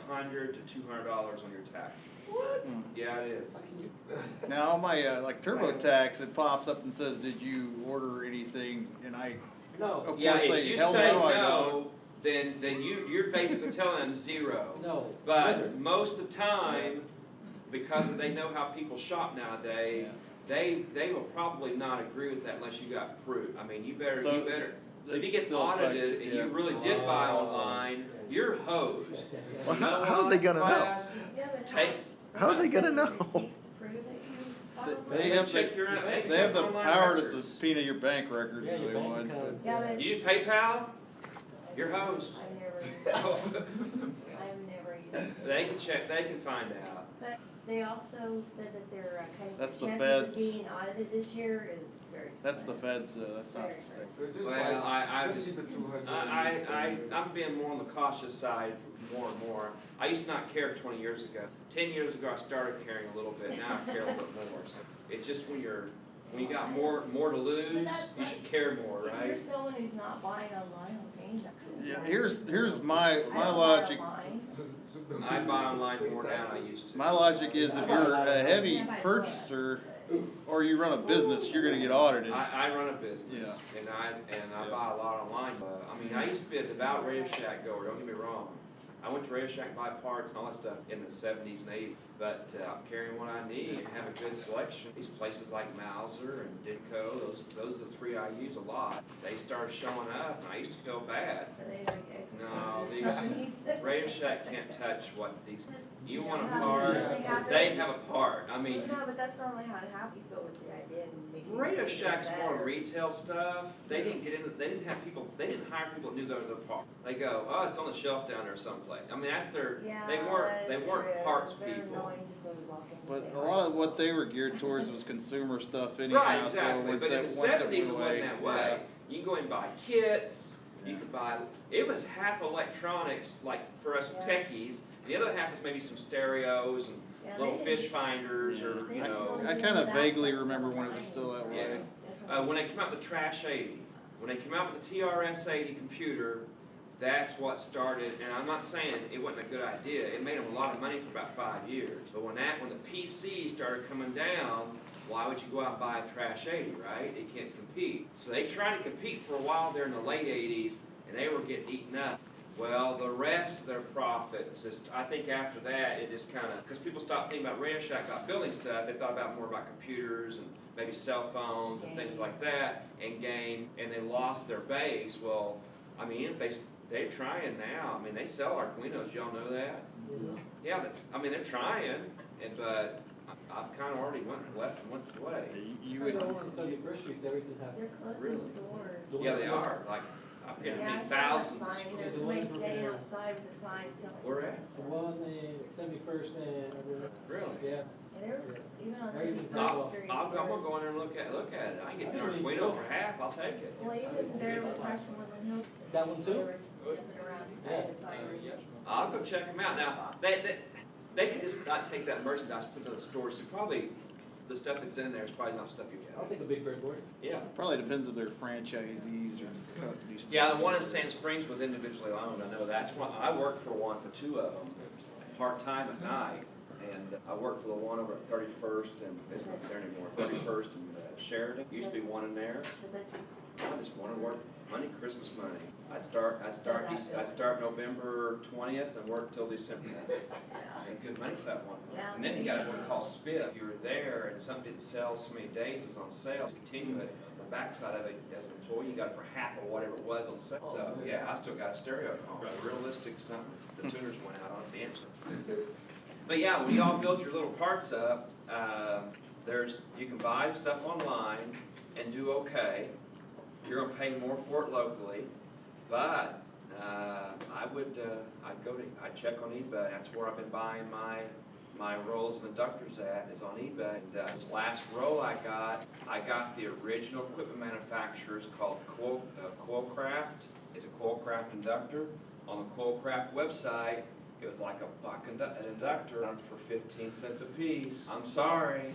$100 to $200 on your taxes. What? Yeah, it is. Now on my like TurboTax, it pops up and says, "Did you order anything?" And I, No, of Yeah, course, if say, you "Hell say no, I no, then you're basically telling them zero. no. But most of the time, because they know how people shop nowadays, they will probably not agree with that unless you got proof. I mean, you better. So if you it's get still audited like- and yeah. you really did buy online, you're hosed. So Well, you know how are what, they gonna know? class? Yeah, but Take. How are they gonna know? Receipts to prove that you bought They it? have check the- your. They have the online power to records. subpoena your bank records Yeah, if your they bank want. but- accounts. Yeah, but. You use PayPal? You're hosed. I've never used it. They can check. They can find out. But They also said that their kind of That's the chances feds. of being audited this year is very slim. That's the feds, that's not the state. Just Well, I just just- keep the 200. I'm being more on the cautious side more and more. I used to not care 20 years ago. 10 years ago, I started caring a little bit. Now I care a little bit more. So it's just when you got more to lose, you should care more, If right? you're someone who's not buying online, okay, that's cool. Yeah, here's my I don't buy logic. online. I buy online more now than I used to. My logic is if you're a heavy purchaser or you run a business, you're gonna get audited. I run a business, Yeah. and I buy a lot online. I mean, I used to be a devout Radio Shack goer. Don't get me wrong. I went to Radio Shack and buy parts and all that stuff in the 70s and 80s. But I'm carrying what I need and have a good selection. These places like Mauser and Ditko, those are the three I use a lot. They started showing up, and I used to feel bad. Are they like excess No, companies? Radio Shack can't touch what these. You want a Yeah. part, Yeah. they have a part. I mean, No, but that's normally how happy you feel with the idea and making. Radio it Shack's more better. retail stuff. They didn't get into. They didn't have people. They didn't hire people that knew they were their part. They go, oh, it's on the shelf down there someplace. I mean, that's their. Yeah, They weren't that is weren't true. parts They're people. annoying just to walk in and But say a hi. lot of what they were geared towards was consumer stuff anyhow, Right, so exactly. once But in the it 70s, it went wasn't that away, way. You can go and buy kits. You could buy. It was half electronics, like for us Yeah. techies. And the other half was maybe some stereos and Yeah, little they fish didn't- finders, or they you didn't know. really I do kind of that vaguely stuff remember until when it was the still that 90s. way. That's what- When they came out with the Trash 80, when they came out with the TRS 80 computer, that's what started, and I'm not saying it wasn't a good idea, it made them a lot of money for about 5 years. But when the PC started coming down, why would you go out and buy a Trash 80, right? It can't compete. So they tried to compete for a while there in the late 80s, and they were getting eaten up. Well, the rest of their profit, just I think after that, it just kind of, because people stopped thinking about Radio Shack, about building stuff, they thought about more about computers and maybe cell phones and things like that, and game, and they lost their base. Well, I mean, if they're trying now. I mean, they sell Arduinos. Y'all know that? Yeah. I mean, they're trying, but I've kind of already went away. You I would, know on 71st Street's everything have. They're closing Really? stores. The Yeah, one- they are. Like I forget how Yeah, I many saw that thousands of sign. stores. There's The somebody one from standing here. outside with a sign telling. Where people at? to The stop. one in 71st and, Really? yeah. And there was, even on Everything's 71st all- Street. I'm there gonna go was- in there and look at it. I can get an I don't Arduino think so. for half. I'll take it. Well, even there with Marshmallow and Hill. That one too? There was jumping around Yeah. the signs. I'll go check them out. Now they could just not take that merchandise, put it in the stores. So probably the stuff that's in there is probably not stuff you I'll get. take a big bird board. Yeah. probably depends if they're franchisees or companies. Yeah, the one in Sand Springs was individually owned. I know that's one. I worked for one for 2 of them, part time at night, and I worked for the one over at 31st and it's not there anymore. 31st and Sheridan. Used to be one in there. Is that I just want to work money, Christmas money. I'd start November 20th and work till December. Made good money for that one. Yeah. And then you got what we call spiff. If you were there and something didn't sell so many days, it was on sale, just continue it. The backside of it, as an employee, you got it for half of whatever it was on sale. So, yeah, I still got a stereo at home. Realistic something. The tuners went out on it, the amps. But yeah, when you all build your little parts up, you can buy the stuff online and do okay. You're gonna pay more for it locally, but I'd check on eBay. That's where I've been buying my rolls of inductors at, is on eBay. And, this last roll I got the original equipment manufacturer's called Coilcraft. It's a Coilcraft inductor. On the Coilcraft website, it was like an inductor for 15 cents a piece. I'm sorry,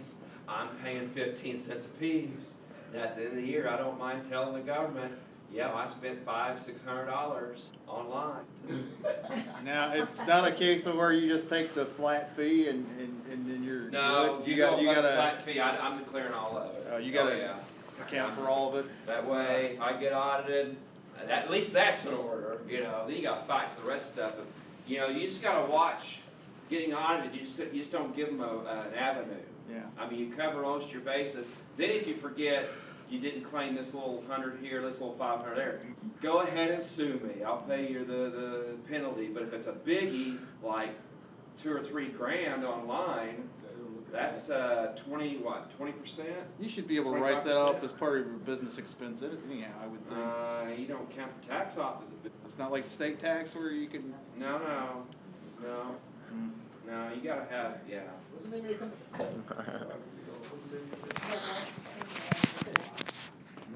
I'm paying 15 cents a piece. Now, at the end of the year, I don't mind telling the government, yeah, I spent $500-600 online. Now, it's not a case of where you just take the flat fee and then you're No, good. you You got a gotta flat fee, I'm declaring all of it. you gotta yeah. account for all of it. That way, if I get audited, at least that's an order, you know, then you gotta fight for the rest of the stuff. But, you know, you just gotta watch getting audited, you just don't give them an avenue. Yeah. I mean, you cover most of your bases. Then if you forget, you didn't claim this little 100 here, this little 500 there, go ahead and sue me. I'll pay you the penalty. But if it's a biggie, like 2 or 3 grand online, that's 20%? You should be able to write that off as part of your business expense anyhow, I would think. You don't count the tax off as a bit. It's not like state tax where you can. No. No, you gotta have, yeah. What's the name of your company?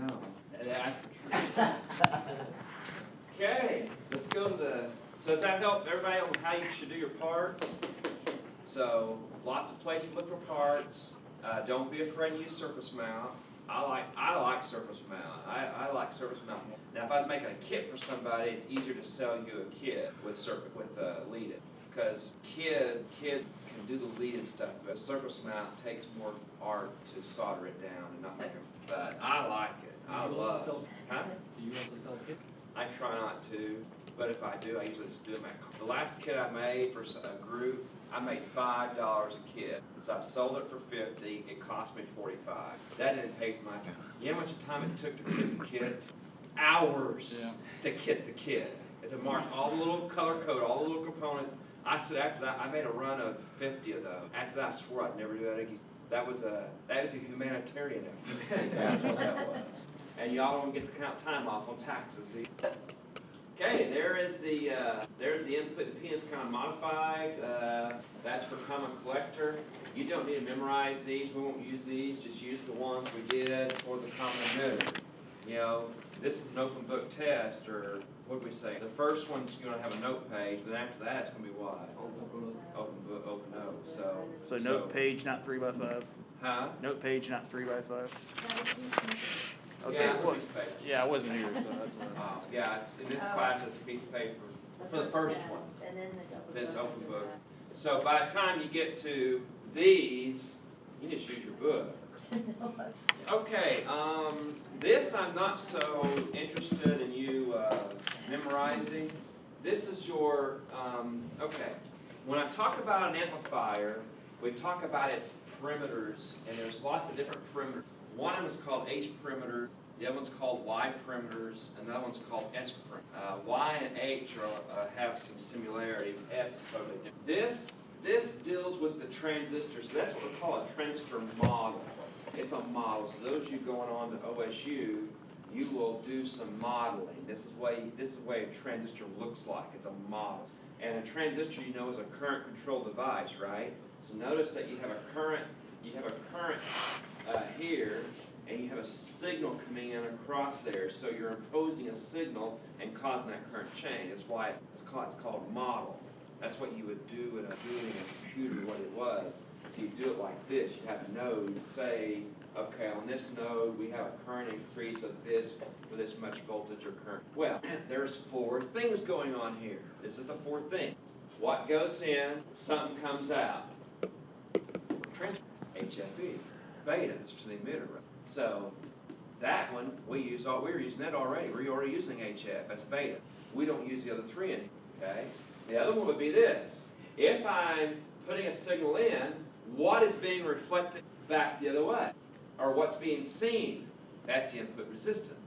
No, that's the truth. Okay, let's go to the, so does that help everybody on how you should do your parts? So, lots of places to look for parts. Don't be afraid to use surface mount. I like surface mount. I like surface mount. Now, if I was making a kit for somebody, it's easier to sell you a kit with lead-in, because kids can do the lead-in stuff, but surface mount takes more art to solder it down and not make it. But I like it. I love it. Huh? Do you also sell kit? I try not to, but if I do, I usually just do them at. The last kit I made for a group, I made $5 a kit. So I sold it for $50. It cost me $45. That didn't pay for my. You know how much time it took to kit the kit? Hours to kit the kit. To mark all the little color code, all the little components. I said after that, I made a run of 50 of those. After that, I swore I'd never do that again. That was a humanitarian effort. That's what that was. And y'all don't get to count time off on taxes. See? Okay, there's the input. The P is kind of modified. That's for common collector. You don't need to memorize these. We won't use these. Just use the ones we did for the common emitter. You know, this is an open book test, or what do we say? The first one's going to have a note page, but after that, it's going to be what? Open book, open note. So note page, not 3x5. Huh? Note page, not 3x5. Okay. Yeah, it's a piece of paper. Yeah, I wasn't here, so that's why. Yeah, it's, in this class, it's a piece of paper for the first one. And then That's open book. So by the time you get to these, you just use your book. Okay, this I'm not so interested in you memorizing. This is your, okay. When I talk about an amplifier, we talk about its perimeters, and there's lots of different perimeters. One of them is called H perimeter, the other one's called Y perimeters, and the other one's called S perimeter. Y and H have some similarities, S is totally different. This deals with the transistors, so that's what we call a transistor model. It's a model, so those of you going on to OSU, you will do some modeling. This is the way a transistor looks like. It's a model. And a transistor, you know, is a current control device, right? So notice that you have a current here, and you have a signal coming in across there. So you're imposing a signal and causing that current change. That's why it's called a model. That's what you would do in a computer, what it was. So you do it like this. You have a node and say, okay, on this node we have a current increase of this for this much voltage or current. Well, there's 4 things going on here. This is the 4th thing. What goes in, something comes out. HFE. Beta, it's to the emitter. Right? So that one, we were using that already. We're already using HF. That's beta. We don't use the other 3 in here. Okay? The other one would be this. If I'm putting a signal in, what is being reflected back the other way? Or what's being seen? That's the input resistance.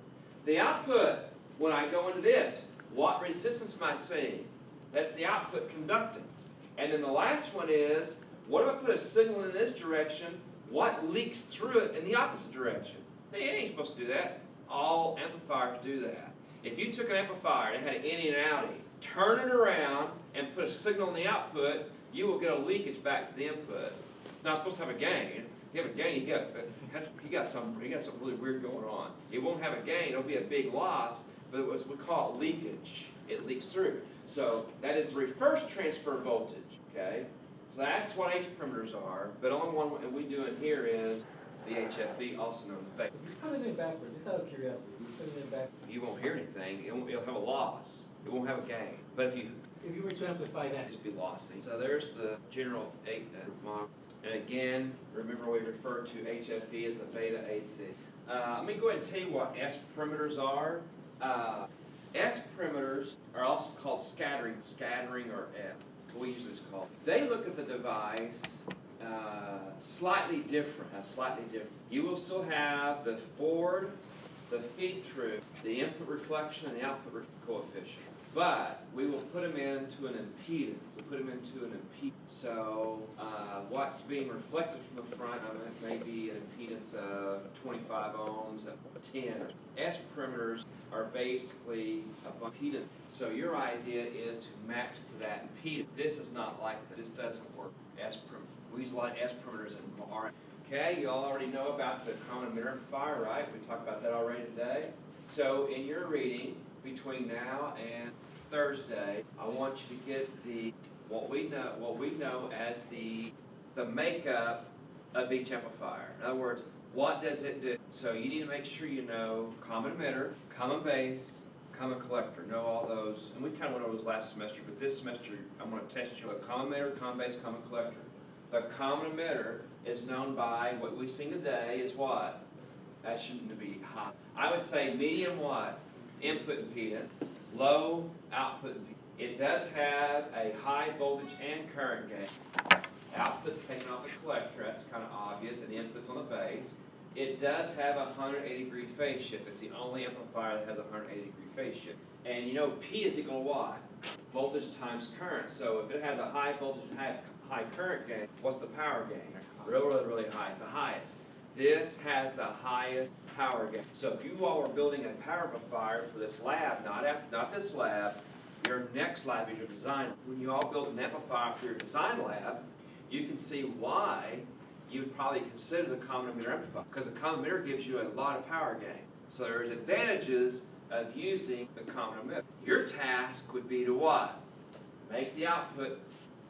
The output, when I go into this, what resistance am I seeing? That's the output conducting. And then the last one is, what if I put a signal in this direction? What leaks through it in the opposite direction? Hey, it ain't supposed to do that. All amplifiers do that. If you took an amplifier and had an in and out, turn it around and put a signal in the output, you will get a leakage back to the input. It's not supposed to have a gain. If you have a gain, you got something really weird going on. It won't have a gain, it'll be a big loss, but it was we call it leakage. It leaks through. So that is the reverse transfer voltage. Okay? So that's what H perimeters are, but only one that we do in here is the HFE, also known as beta. If you put it in backwards, just out of curiosity, you put it in backwards. You won't hear anything. It'll have a loss. It won't have a gain. But if you were to amplify that, just be lossy. So there's the general 8 model. And again, remember we refer to HFE as the beta AC. Let me go ahead and tell you what S perimeters are. S perimeters are also called scattering or F. We usually just call it. They look at the device slightly different. You will still have the forward, the feed through, the input reflection, and the output coefficient. but we will put them into an impedance. We'll put them into an impedance. So what's being reflected from the front of it may be an impedance of 25 ohms, 10. S perimeters are basically a impedance. So your idea is to match to that impedance. This is not like that. This doesn't work. S perimeter. We use a lot of S perimeters in R. Okay, you all already know about the common emitter amplifier, right? We talked about that already today. So in your reading, between now and Thursday, I want you to get the what we know as the makeup of each amplifier. In other words, what does it do? So you need to make sure you know common emitter, common base, common collector. Know all those, and we kind of went over those last semester, but this semester I'm going to test you with common emitter, common base, common collector. The common emitter is known by what we've seen today is what? That shouldn't be high. I would say medium what? Input impedance, low output impedance. It does have a high voltage and current gain. Output's taken off the collector, that's kind of obvious, and the input's on the base. It does have a 180-degree phase shift. It's the only amplifier that has a 180-degree phase shift. And you know P is equal to what? Voltage times current. So if it has a high voltage and high current gain, what's the power gain? Really high. It's the highest. This has the highest power gain. So if you all were building a power amplifier for this lab, not this lab, your next lab is your design. When you all build an amplifier for your design lab, you can see why you would probably consider the common emitter amplifier, because the common emitter gives you a lot of power gain. So there's advantages of using the common emitter. Your task would be to what? Make the output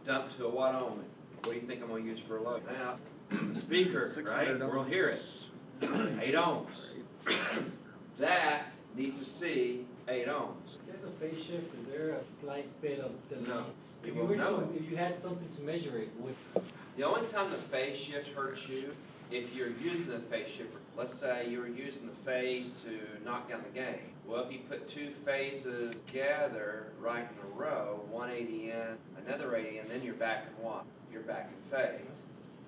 dump to a watt ohm. What do you think I'm going to use for a load? Now, speaker, right? We're going to hear it. 8 ohms. That needs to see 8 ohms. If there's a phase shift, is there a slight bit of delay? No. If You you, won't know if you had something to measure it with, The only time the phase shift hurts you, if you're using the phase shifter. Let's say you were using the phase to knock down the gain. Well, if you put two phases together right in a row, 180 in, another 80 in, then you're back in what? You're back in phase.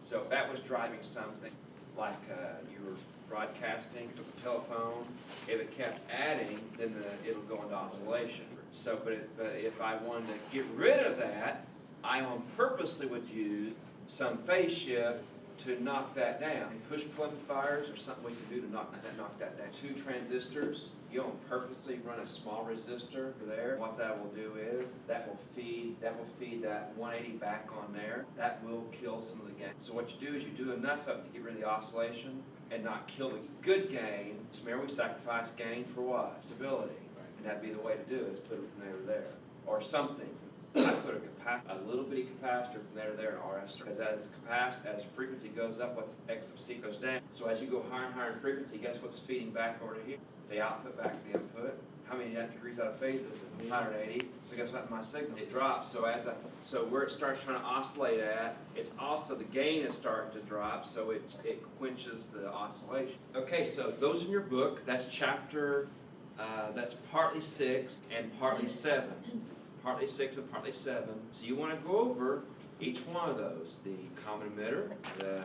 So if that was driving something like you were broadcasting to the telephone, if it kept adding, then it'll go into oscillation. So, but if I wanted to get rid of that, I on purposely would use some phase shift to knock that down. Push-pull amplifiers or something we can do to knock that down. 2 transistors, you on purposely run a small resistor there. What that will do is that will feed that 180 back on there. That will kill some of the gain. So what you do is you do enough of it to get rid of the oscillation and not kill the good gain. So remember, we sacrifice gain for what? Stability. And that'd be the way to do it, is put it from there to there. Or something. I put a little bitty capacitor from there to there in RF circuit. Because as frequency goes up, what's X sub C goes down. So as you go higher and higher in frequency, guess what's feeding back over to here? The output back to the input. How many degrees out of phase is it? 180. So guess what? My signal, it drops. So where it starts trying to oscillate at, it's also the gain is starting to drop, so it quenches the oscillation. Okay, so those in your book, that's chapter, that's partly 6 and partly 7. Partly 6 and partly 7. So you want to go over each one of those. The common emitter, the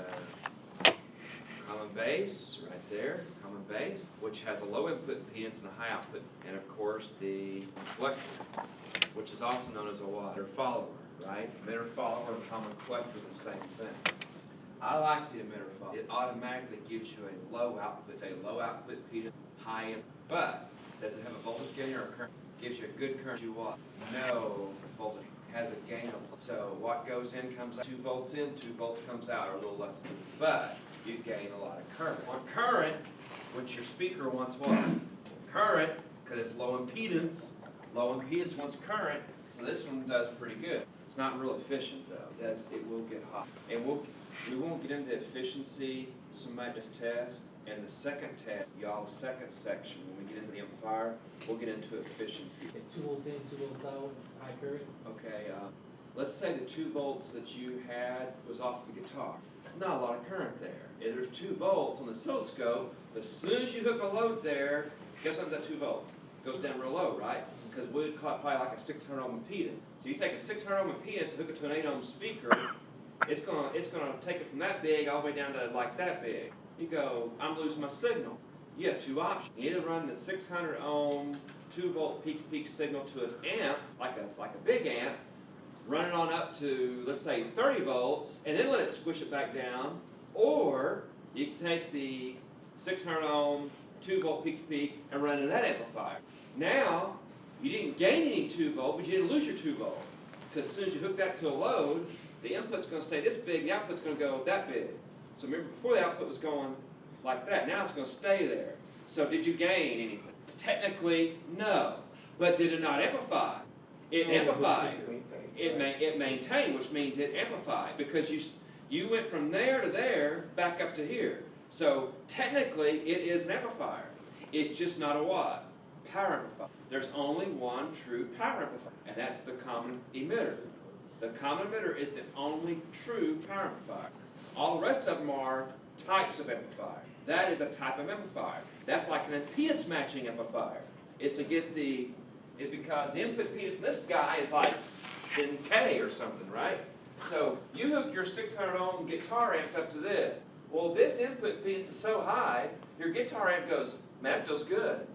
common base, right there, common base, which has a low input impedance and a high output. And of course the collector, which is also known as a what? Emitter follower, right? Emitter follower and common collector are the same thing. I like the emitter follower. It automatically gives you a low output. It's a low output impedance, high input. But does it have a voltage gain or a current? Gives you a good current. You what? No voltage. Has a gain of. So what goes in comes out. 2 volts in, 2 volts comes out, or a little less. But you gain a lot of current. On current, which your speaker wants what? Current, because it's low impedance. Low impedance wants current. So this one does pretty good. It's not real efficient though. It will get hot. And we won't get into efficiency so much this test. And the second test, y'all's second section, when we get into the amplifier, we'll get into efficiency. 2 volts in, 2 volts out, high current. Okay, let's say the 2 volts that you had was off the guitar. Not a lot of current there. If there's 2 volts on the oscilloscope, as soon as you hook a load there, guess what happens at 2 volts? It goes down real low, right? Because we would call it probably like a 600 ohm impedance. So you take a 600 ohm impedance and hook it to an 8 ohm speaker, it's gonna take it from that big all the way down to like that big. You go, I'm losing my signal. You have 2 options. You either run the 600 ohm 2 volt peak to peak signal to an amp, like a big amp, run it on up to, let's say, 30 volts, and then let it squish it back down. Or you can take the 600 ohm 2 volt peak to peak and run in that amplifier. Now, you didn't gain any 2 volt, but you didn't lose your 2 volt. Because as soon as you hook that to a load, the input's going to stay this big, the output's going to go that big. So remember, before the output was going like that, now it's going to stay there. So did you gain anything? Technically, no. But did it not amplify? It amplified. It maintained, which means it amplified, because you went from there to there, back up to here. So technically, it is an amplifier. It's just not a what? Power amplifier. There's only one true power amplifier, and that's the common emitter. The common emitter is the only true power amplifier. All the rest of them are types of amplifier. That is a type of amplifier. That's like an impedance matching amplifier. It's to get because the input impedance, this guy is like 10K or something, right? So you hook your 600 ohm guitar amp up to this. Well, this input impedance is so high, your guitar amp goes, man, it feels good.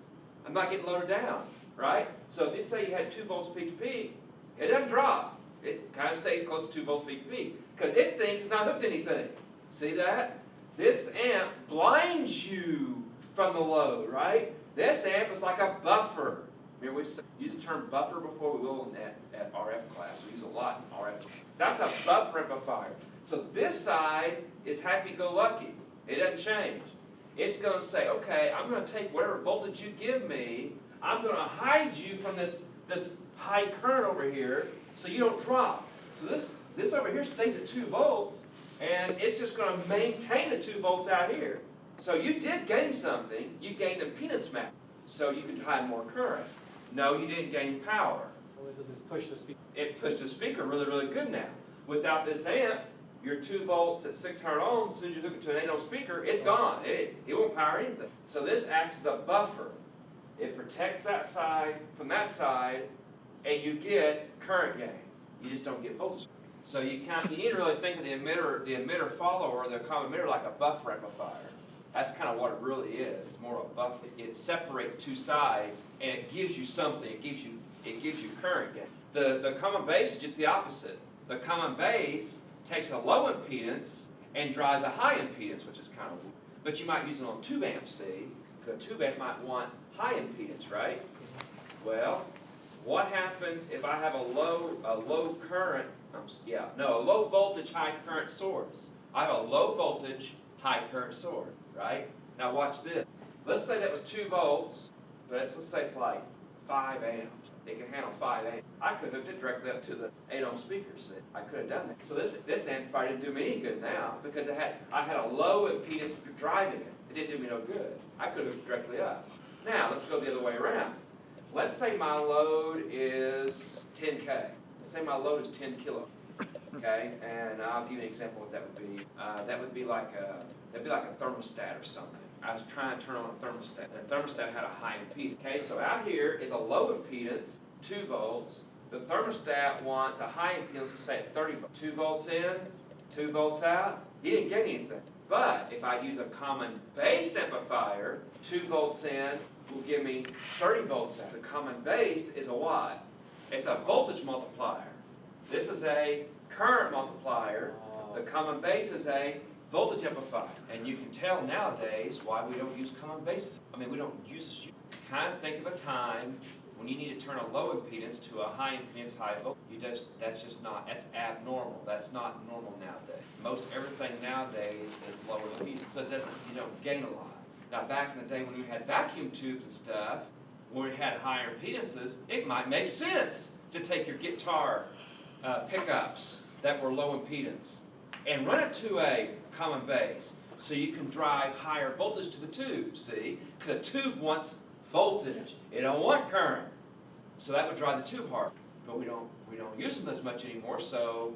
I'm not getting loaded down, right? So if you say you had 2 volts peak to peak, it doesn't drop. It kind of stays close to 2 volts peak to peak because it thinks it's not hooked to anything. See that? This amp blinds you from the load, right? This amp is like a buffer. Remember, we used the term buffer before. We will at RF class. We use a lot in RF. That's a buffer amplifier. So this side is happy-go-lucky. It doesn't change. It's going to say, okay, I'm going to take whatever voltage you give me. I'm going to hide you from this high current over here so you don't drop. So this over here stays at 2 volts, and it's just going to maintain the 2 volts out here. So you did gain something. You gained impedance match, so you could hide more current. No, you didn't gain power. Well, does this push the speaker? It pushes the speaker really, really good now. Without this amp, your 2 volts at 600 ohms, as soon as you hook it to an 8 ohm speaker, it's gone. It won't power anything. So this acts as a buffer. It protects that side from that side, and you get current gain. You just don't get voltage. So you need to really think of the emitter follower, the common emitter, like a buffer amplifier. That's kind of what it really is. It's more of a buffer. It separates 2 sides, and it gives you something. It gives you current gain. The common base is just the opposite. The common base takes a low impedance and drives a high impedance, which is kind of weird. But you might use it on a tube amp, see? Because a tube amp might want high impedance, right? Well, what happens if I have a low current, a low voltage, high current source? I have a low voltage, high current source, right? Now watch this. Let's say that was 2 volts, but let's say it's like 5 amps. It can handle 5 amps. I could have hooked it directly up to the 8 ohm speaker. See? I could have done that. So this amplifier didn't do me any good now because I had a low impedance driving it. It didn't do me no good. I could have hooked directly up. Now let's go the other way around. Let's say my load is 10K. Let's say my load is 10 kilo. Okay, and I'll give you an example of what that would be. That would be like a thermostat or something. I was trying to turn on a thermostat. And the thermostat had a high impedance. Okay, so out here is a low impedance, 2 volts. The thermostat wants a high impedance, let's say at 30 volts. 2 volts in, 2 volts out. He didn't get anything. But if I use a common base amplifier, 2 volts in will give me 30 volts out. The common base is a what? It's a voltage multiplier. This is a current multiplier. The common base is a voltage amplifier. And you can tell nowadays why we don't use common bases. I mean, we don't use it. Kind of think of a time when you need to turn a low impedance to a high impedance, high voltage. That's abnormal. That's not normal nowadays. Most everything nowadays is lower impedance, so you don't gain a lot. Now, back in the day when we had vacuum tubes and stuff, when we had higher impedances, it might make sense to take your guitar pickups that were low impedance and run it to a common base so you can drive higher voltage to the tube, see? Because a tube wants voltage. It don't want current. So that would drive the tube hard. But we don't use them as much anymore, so,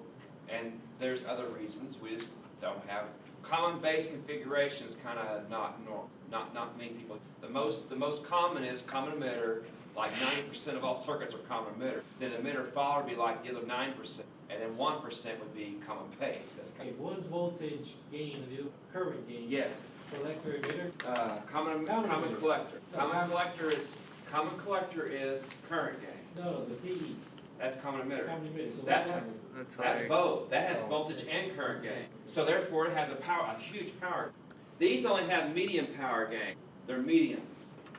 and there's other reasons. We just don't have common base configuration is kind of not normal. Not many people. The most common is common emitter. Like 90% of all circuits are common emitter. Then emitter follower would be like the other 9%, and then 1% would be common base. That's kind Okay, one's voltage gain and the other current gain. Yes. Collector emitter. Common collector. Common collector is Common collector is current gain. No, the CE, That's common emitter. common emitter, so That's- that's. That's both. That has voltage and current gain. So therefore, it has a huge power. These only have medium power gain. They're medium.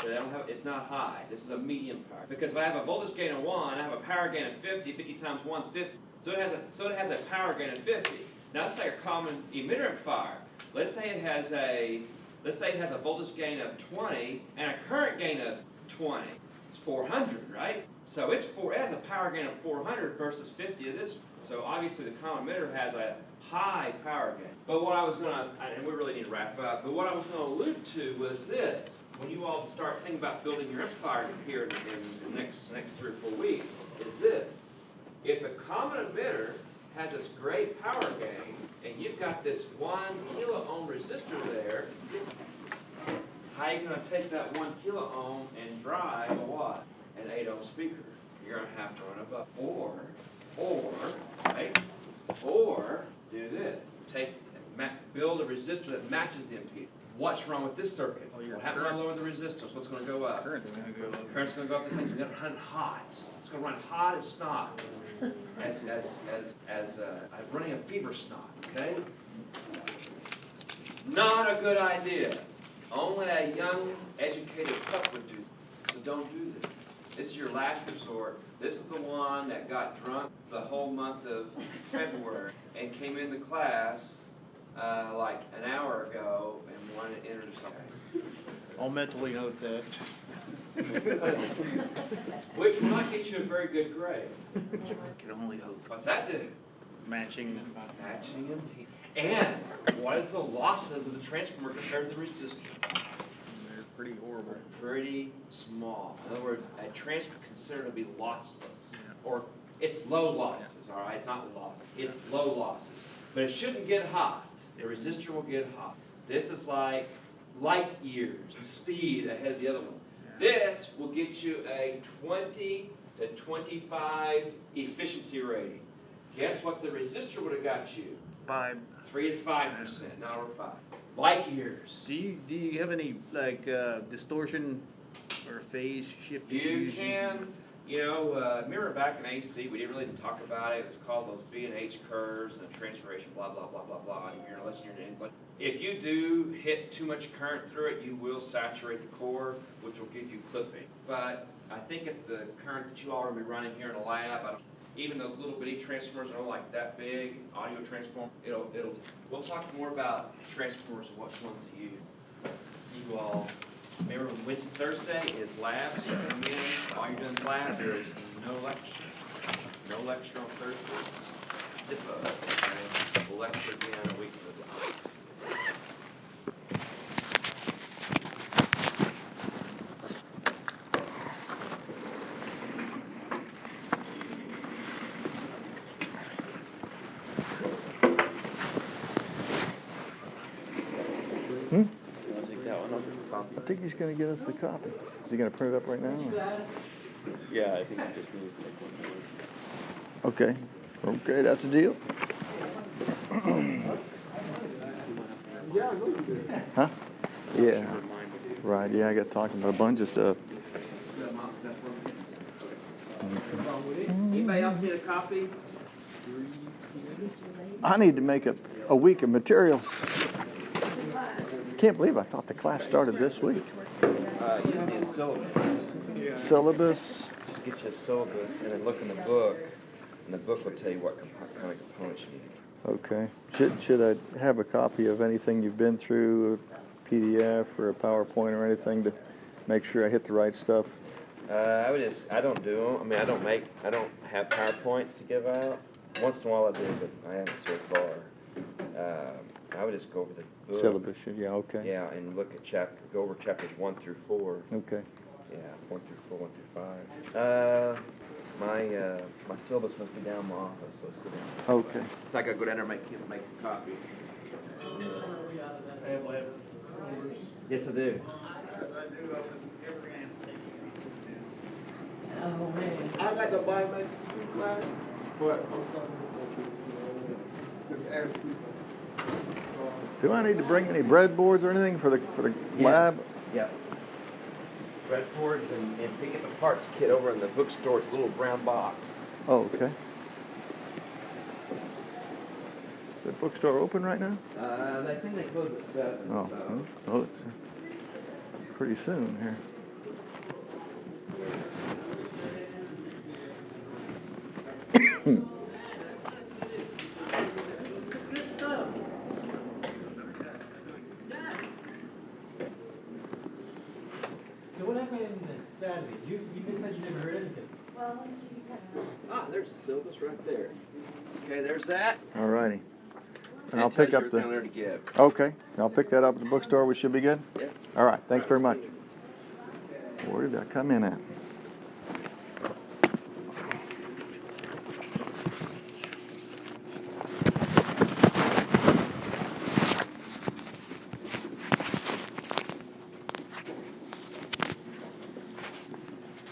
So they don't have, it's not high. This is a medium power. Because if I have a voltage gain of 1, I have a power gain of 50. 50 times 1 is 50. So it has a power gain of 50. Now let's say a common emitter amplifier. Let's say it has a voltage gain of 20 and a current gain of 20. It's 400, right? So it has a power gain of 400 versus 50 of this. So obviously the common emitter has a high power gain. But what I was gonna, and we really need to wrap up, but what I was gonna allude to was this. When you all start thinking about building your amplifier here in the next 3 or 4 weeks, is this. If the common emitter has this great power gain, and you've got this 1 kilo ohm resistor there, how are you gonna take that 1 kilo ohm and drive a what? An 8 ohm speaker? You're gonna have to run a buck. Or do this. Build a resistor that matches the impedance. What's wrong with this circuit? What happens when I lower the resistance? What's gonna go up? Current's gonna go up. Current's gonna go up. This thing's gonna run hot. It's gonna run hot as snot. As running a fever snot. Okay. Not a good idea. Only a young, educated pup would do this. So don't do this. This is your last resort. This is the one that got drunk the whole month of February and came into class like an hour ago and wanted to enter something. I'll mentally note that. Which will not get you a very good grade. Can only hope. What's that do? Matching. Matching impedance. And what is the losses of the transformer compared to the resistor? They're pretty horrible. Pretty small. In other words, a transfer considered to be lossless. Or it's low losses, all right? It's not loss. It's low losses. But it shouldn't get hot. The resistor will get hot. This is like light years, speed ahead of the other one. This will get you a 20 to 25 efficiency rating. Guess what the resistor would have got you? 3 to 5%, not over 5. Light years. Do you have any like distortion or phase shift You issues? can, remember back in AC, we didn't really talk about it. It was called those B&H curves and transformation, blah, blah, blah, blah, blah. Unless you're in England. If you do hit too much current through it, you will saturate the core, which will give you clipping. But I think at the current that you all are going to be running here in the lab, even those little bitty transformers are like that big, audio transform, we'll talk more about transformers and which ones to use. See you all. Remember, Thursday is labs. You come in, all you're doing is lab. There is no lecture. No lecture on Thursday. Zippo. Okay? We'll lecture again a week from now. I think he's gonna get us the copy. Is he gonna print it up right now? Yeah, I think it just needs like 1 more. Okay, okay, that's the deal. Huh? Yeah, right, yeah, I got talking about a bunch of stuff. Anybody else need a copy? I need to make a week of materials. Can't believe I thought the class started this week. You just need a syllabus. Syllabus, Just get you a syllabus and then look in the book, and the book will tell you what kind of components you need. okay. Should I have a copy of anything you've been through, a PDF or a PowerPoint or anything to make sure I hit the right stuff? I don't do them. I mean, I don't have PowerPoints to give out. Once in a while I do, but I haven't so far. I would just go over the book. Syllabus, yeah, okay. Yeah, and look at go over chapters 1 through 4. Okay. Yeah, 1 through 4, 1 through 5. My syllabus must be down in my office, so let's go down. Okay. So I gotta go down there and make a copy. Yes, I do. Oh, man. I got the biometric class, but I'm sorry, just ask people. Do I need to bring any breadboards or anything for the lab? Yeah. breadboards and pick up a parts kit over in the bookstore. It's a little brown box. Oh, okay. Is the bookstore open right now? I think they close at 7. Oh, So. well, it's pretty soon here. So what happened Saturday? You said you never heard anything. Well, once you kind Ah, there's the syllabus right there. Okay, there's that. All righty. And I'll That tells pick you up everything the, there to give. okay, I'll pick that up at the bookstore. We should be good? Yep. All right, thanks very much. Where did that come in at?